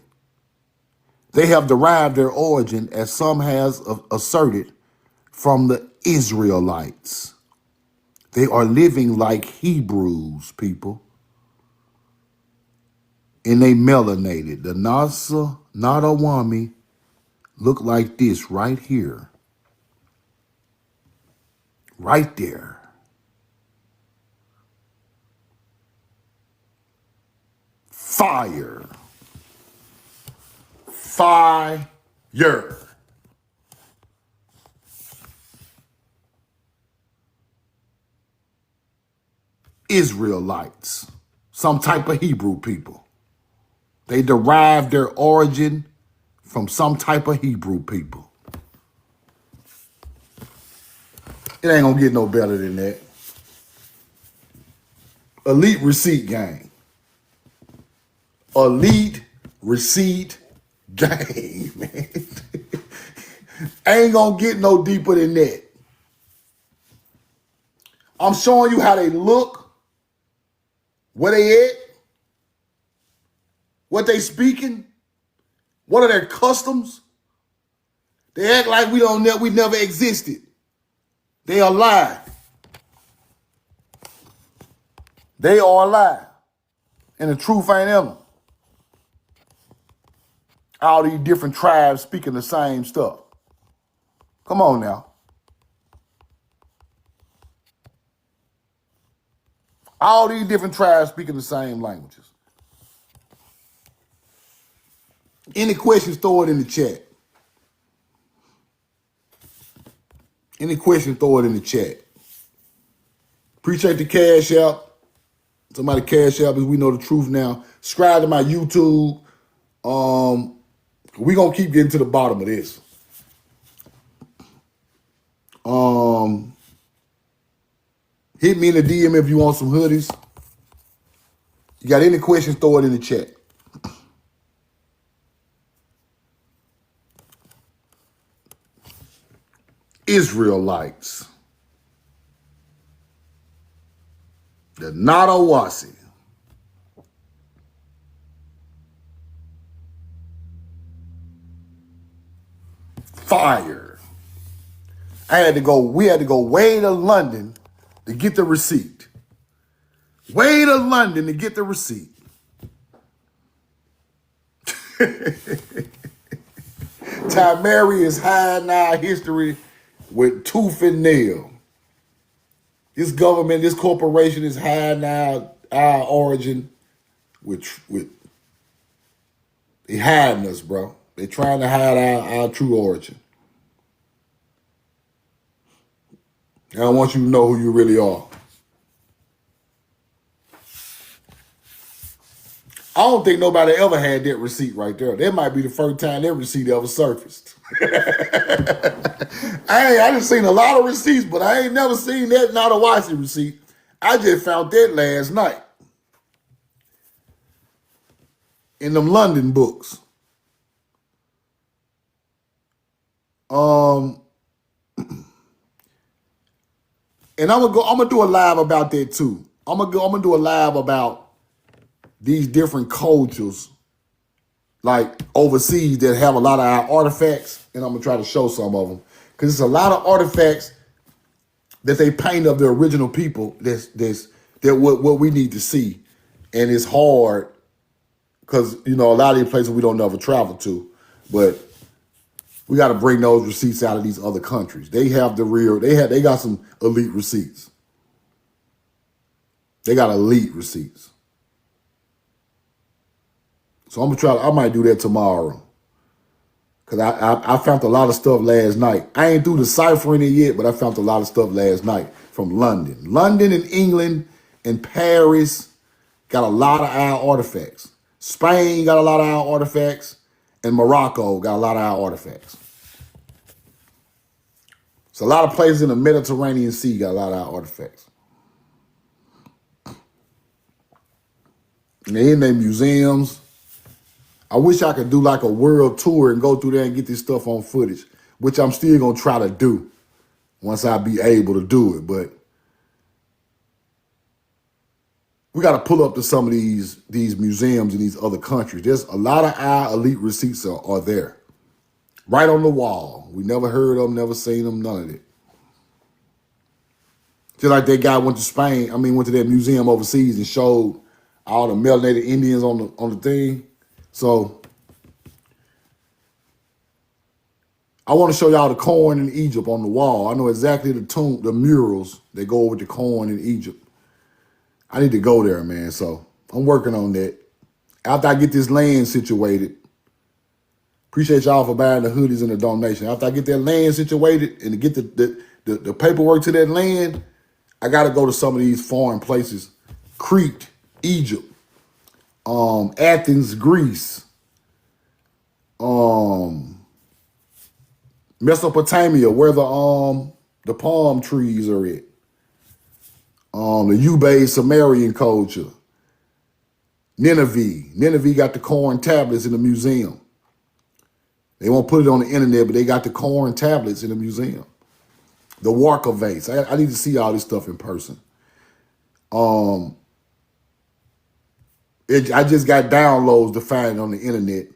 They have derived their origin, as some has asserted, from the Israelites. They are living like Hebrews, people. And they melanated. The Nadawami look like this right here. Right there. Fire. Fire. Israelites. Some type of Hebrew people. They derive their origin from some type of Hebrew people. It ain't gonna get no better than that. Elite receipt gang. Elite receipt gang, man. Ain't gonna get no deeper than that. I'm showing you how they look, where they at, what they speaking, what are their customs. They act like we never existed. They are alive. They are alive. And the truth ain't in them. All these different tribes speaking the same stuff. Come on now. All these different tribes speaking the same languages. Any questions, throw it in the chat. Any questions, throw it in the chat. Appreciate the cash out. Somebody cash out because we know the truth now. Subscribe to my YouTube. We're going to keep getting to the bottom of this. Hit me in the DM if you want some hoodies. You got any questions, throw it in the chat. Israelites. The Nawasi. Fire. We had to go way to London to get the receipt. Way to London to get the receipt. Timeri is hiding our history with tooth and nail. This government, this corporation is hiding our origin with they hiding us, bro. They trying to hide our true origin. And I want you to know who you really are. I don't think nobody ever had that receipt right there. That might be the first time that receipt ever surfaced. I just seen a lot of receipts, but I ain't never seen that Nawasi receipt. I just found that last night in them London books. And I'm gonna do a live about that too. I'm gonna do a live about these different cultures, like overseas, that have a lot of our artifacts, and I'm gonna try to show some of them because it's a lot of artifacts that they paint of the original people. That what we need to see, and it's hard because a lot of these places we don't never travel to, but we got to bring those receipts out of these other countries. They have they got some elite receipts. They got elite receipts. So I might do that tomorrow. Because I found a lot of stuff last night. I ain't through deciphering it yet, but I found a lot of stuff last night from London. London and England and Paris got a lot of our artifacts. Spain got a lot of our artifacts. And Morocco got a lot of our artifacts. So a lot of places in the Mediterranean Sea got a lot of our artifacts. And they're in their museums. I wish I could do like a world tour and go through there and get this stuff on footage, which I'm still going to try to do once I be able to do it. But we got to pull up to some of these museums in these other countries. There's a lot of our elite receipts are there. Right on the wall. We never heard of them, never seen them, none of it. Just like that guy went to that museum overseas and showed all the melanated Indians on the thing. So I want to show y'all the corn in Egypt on the wall. I know exactly the murals that go with the corn in Egypt. I need to go there, man. So I'm working on that. After I get this land situated, appreciate y'all for buying the hoodies and the donation. After I get that land situated and to get the paperwork to that land, I got to go to some of these foreign places. Crete, Egypt, Athens, Greece, Mesopotamia, where the palm trees are at. The Ube Sumerian culture. Nineveh got the corn tablets in the museum. They won't put it on the internet, but they got the corn tablets in the museum. The Warka vase. I need to see all this stuff in person. I just got downloads to find on the internet.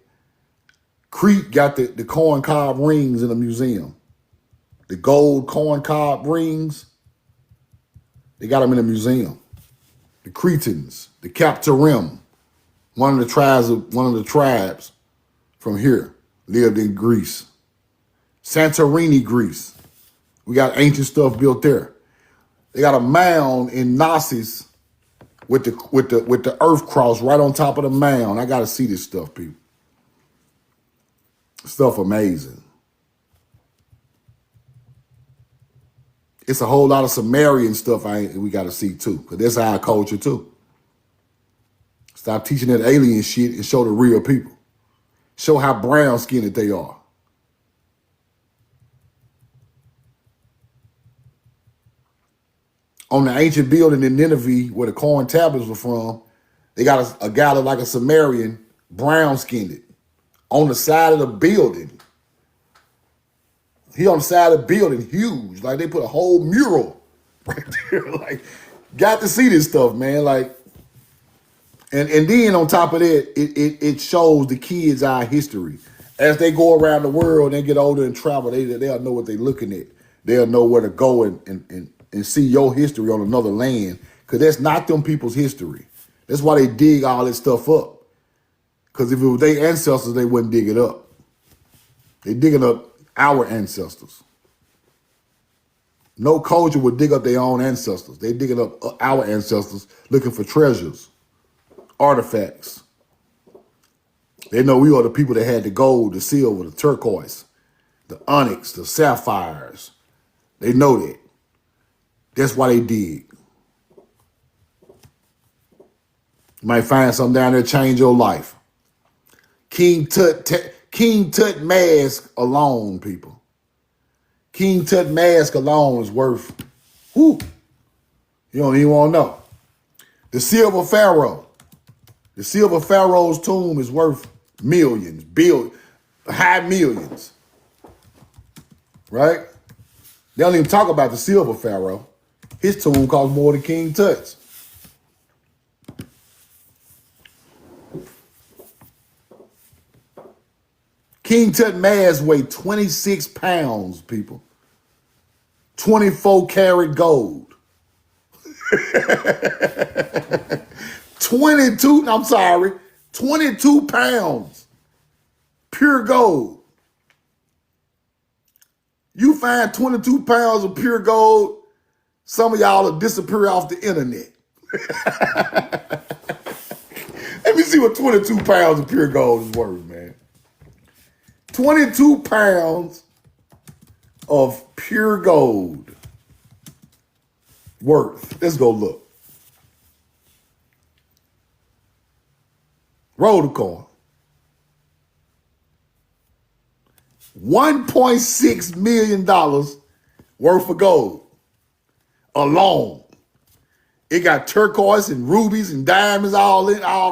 Crete got the corn cob rings in the museum. The gold corn cob rings, they got them in the museum. The Cretans, the Captarim, one of the tribes from here lived in Greece. Santorini, Greece. We got ancient stuff built there. They got a mound in Nawasi with the earth cross right on top of the mound. I gotta see this stuff, people. Stuff amazing. It's a whole lot of Sumerian stuff we got to see too, because that's our culture too. Stop teaching that alien shit and show the real people. Show how brown skinned they are. On the ancient building in Nineveh, where the corn tablets were from, they got a guy like a Sumerian, brown skinned, on the side of the building. He on the side of the building, huge. Like they put a whole mural right there. Like, got to see this stuff, man. Like, and then on top of that, it shows the kids our history. As they go around the world and get older and travel, they'll know what they're looking at. They'll know where to go and see your history on another land. Because that's not them people's history. That's why they dig all this stuff up. Because if it was their ancestors, they wouldn't dig it up. They digging up our ancestors. No culture would dig up their own ancestors. They digging up our ancestors looking for treasures, artifacts. They know we are the people that had the gold, the silver, the turquoise, the onyx, the sapphires. They know that. That's why they dig. You might find something down there change your life. King Tut mask alone, people. King Tut mask alone is worth, whoo, you don't even want to know. The silver pharaoh. The silver pharaoh's tomb is worth millions, high millions. Right? They don't even talk about the silver pharaoh. His tomb costs more than King Tut's. King Tut mask weighed 26 pounds, people. 24 karat gold. 22 pounds. Pure gold. You find 22 pounds of pure gold, some of y'all will disappear off the internet. Let me see what 22 pounds of pure gold is worth, man. 22 pounds of pure gold worth. Let's go look. Roll the coin. $1.6 million worth of gold alone. It got turquoise and rubies and diamonds all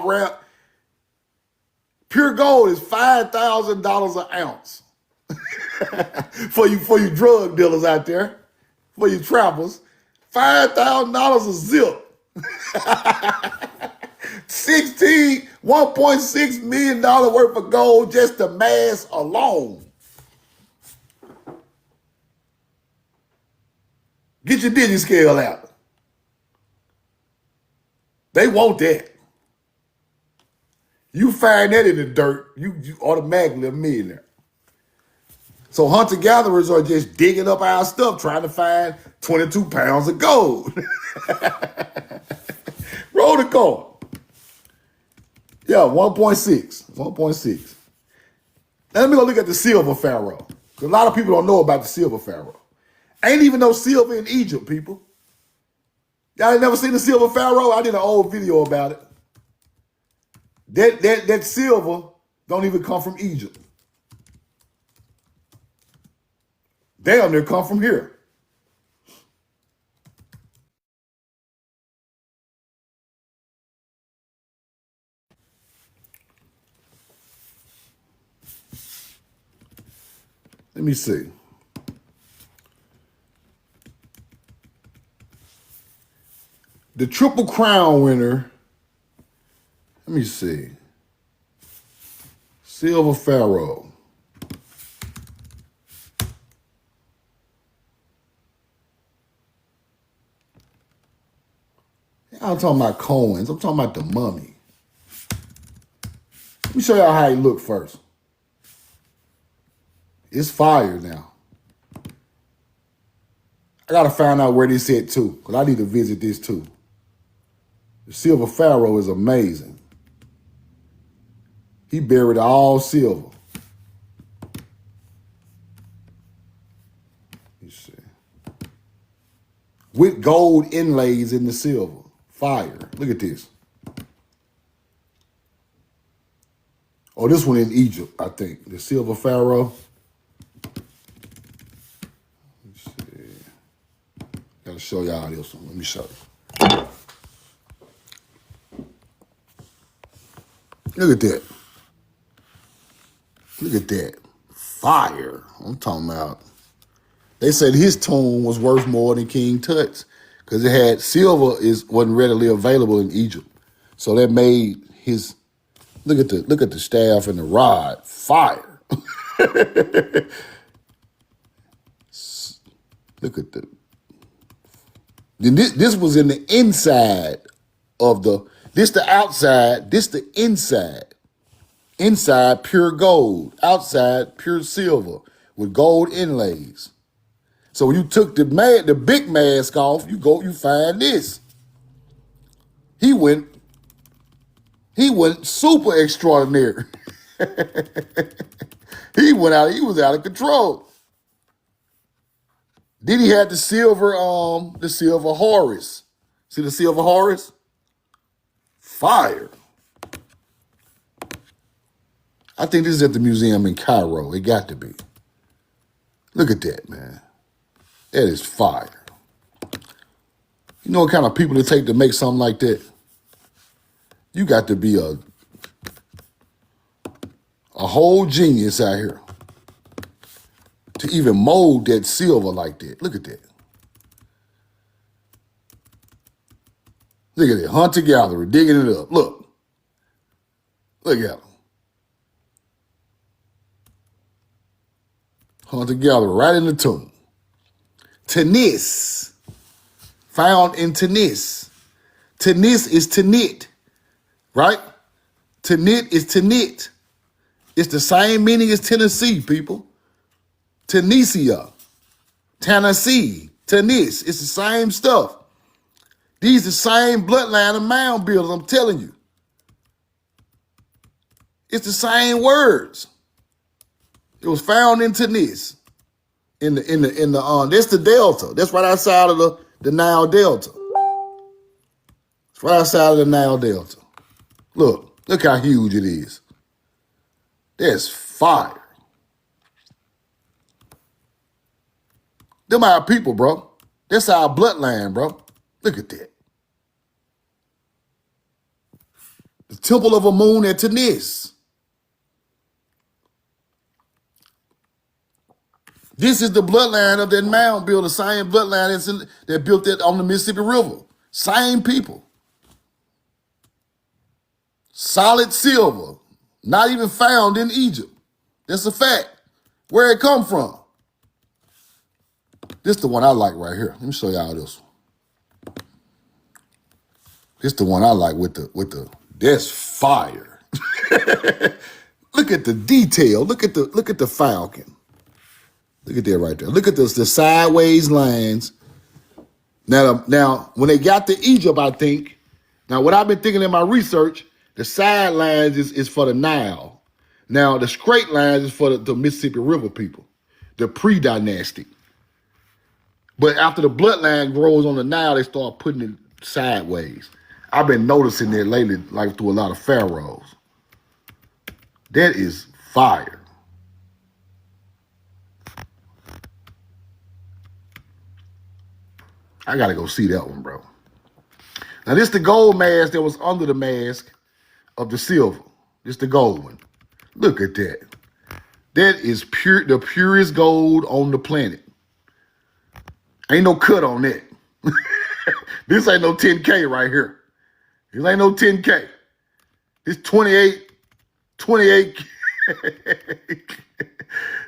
wrapped. Pure gold is $5,000 an ounce. for you drug dealers out there, for you travelers, $5,000 a zip. $1.6 million worth of gold just the mask alone. Get your digit scale out. They want that. You find that in the dirt, you automatically a millionaire. So hunter-gatherers are just digging up our stuff, trying to find 22 pounds of gold. Roll the coin. Yeah, 1.6. 1.6. Now let me go look at the silver pharaoh. A lot of people don't know about the silver pharaoh. Ain't even no silver in Egypt, people. Y'all ain't never seen the silver pharaoh? I did an old video about it. That silver don't even come from Egypt. Damn, they come from here. Let me see. The Triple Crown winner, let me see. Silver Pharaoh. I'm talking about coins. I'm talking about the mummy. Let me show y'all how he looked first. It's fire now. I gotta find out where this at too, because I need to visit this too. The Silver Pharaoh is amazing. He buried all silver. Let's see. With gold inlays in the silver. Fire. Look at this. Oh, this one in Egypt, I think. The Silver Pharaoh. Let's see. Gotta show y'all this one. Let me show you. Look at that. Look at that. Fire. I'm talking about. They said his tomb was worth more than King Tut's because it had silver wasn't readily available in Egypt. So that made his look at the staff and the rod. Fire. Look at this was in the inside of the outside, this the inside. Inside, pure gold. Outside, pure silver with gold inlays. So when you took the big mask off, you find this. He went super extraordinary. He was out of control. Then he had the silver Horus. See the silver Horus? Fire. I think this is at the museum in Cairo. It got to be. Look at that, man. That is fire. You know what kind of people it take to make something like that? You got to be a whole genius out here to even mold that silver like that. Look at that. Look at it. Hunter-gatherer digging it up. Look. Look at him. Hunter-gatherer right in the tomb. Tenis. Found in Tenis. Tenis is to knit. Right? To knit is to knit. It's the same meaning as Tennessee, people. Tunisia. Tennessee. Tenis. It's the same stuff. These the same bloodline of mound builders, I'm telling you. It's the same words. It was found in Tenis. That's the Delta. That's right outside of the Nile Delta. It's right outside of the Nile Delta. Look how huge it is. That's fire. Them our people, bro. That's our bloodline, bro. Look at that. The Temple of Amun at Tenis. This is the bloodline of that mound builder, same bloodline that built that on the Mississippi River. Same people. Solid silver, not even found in Egypt. That's a fact. Where it come from? This is the one I like right here. Let me show y'all this one. This is the one I like with the that's fire. Look at the detail. Look at the falcon. Look at that right there. Look at the sideways lines. Now, when they got to Egypt, I think, now what I've been thinking in my research, the side lines is for the Nile. Now, the straight lines is for the Mississippi River people, the pre-dynastic. But after the bloodline grows on the Nile, they start putting it sideways. I've been noticing that lately, like through a lot of pharaohs. That is fire. I gotta go see that one, bro. Now this the gold mask that was under the mask of the silver. This the gold one. Look at that. That is pure, the purest gold on the planet. Ain't no cut on that. This ain't no 10K right here. This ain't no 10K. It's 28.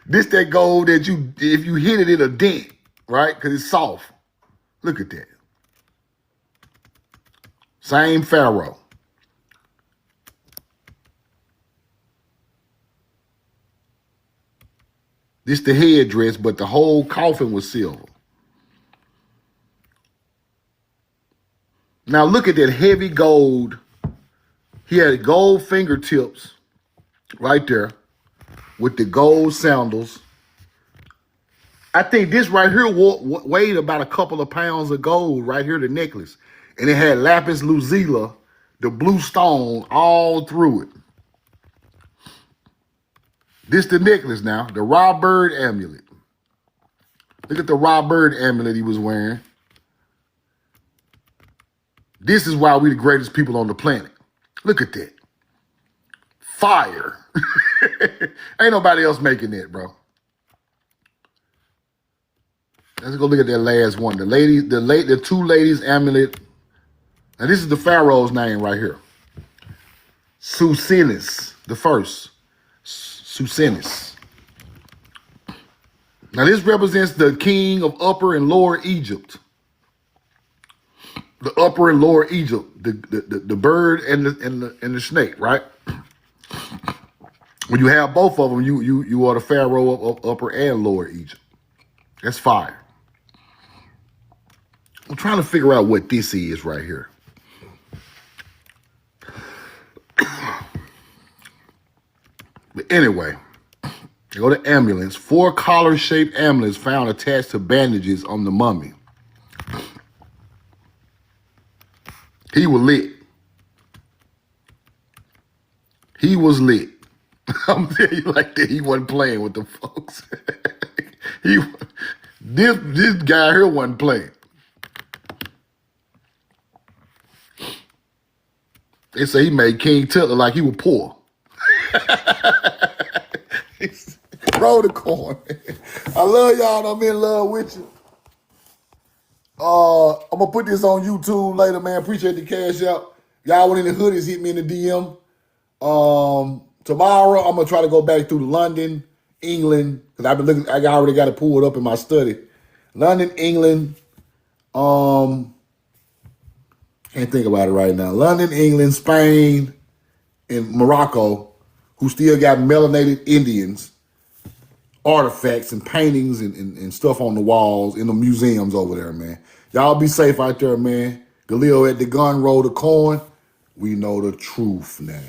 This that gold that you, if you hit it, it'll dent, right? Because it's soft. Look at that. Same pharaoh. This the headdress, but the whole coffin was silver. Now look at that heavy gold. He had gold fingertips right there with the gold sandals. I think this right here weighed about a couple of pounds of gold right here, the necklace. And it had lapis lazuli, the blue stone, all through it. This the necklace now, the raw bird amulet. Look at the raw bird amulet he was wearing. This is why we the greatest people on the planet. Look at that. Fire. Ain't nobody else making that, bro. Let's go look at that last one. The two ladies amulet. Now this is the pharaoh's name right here. Susinis, the first. Susinis. Now this represents the king of Upper and Lower Egypt. The Upper and Lower Egypt, the bird and the snake, right? When you have both of them, you are the pharaoh of Upper and Lower Egypt. That's fire. I'm trying to figure out what this is right here. But anyway, go to amulets. 4 collar-shaped amulets found attached to bandages on the mummy. He was lit. He was lit. I'm telling you like that. He wasn't playing with the folks. This guy here wasn't playing. They say he made King Tut look like he was poor. Roll the coin. I love y'all. I'm in love with you. I'm gonna put this on YouTube later, man. Appreciate the cash out. Y'all want any hoodies, hit me in the DM. Tomorrow I'm gonna try to go back through London, England, because I've been looking. I already got it pulled up in my study. London, England. Can't think about it right now. London, England, Spain, and Morocco, who still got melanated Indians, artifacts and paintings and stuff on the walls in the museums over there, man. Y'all be safe out there, man. Galil at the gun, roll the coin. We know the truth now.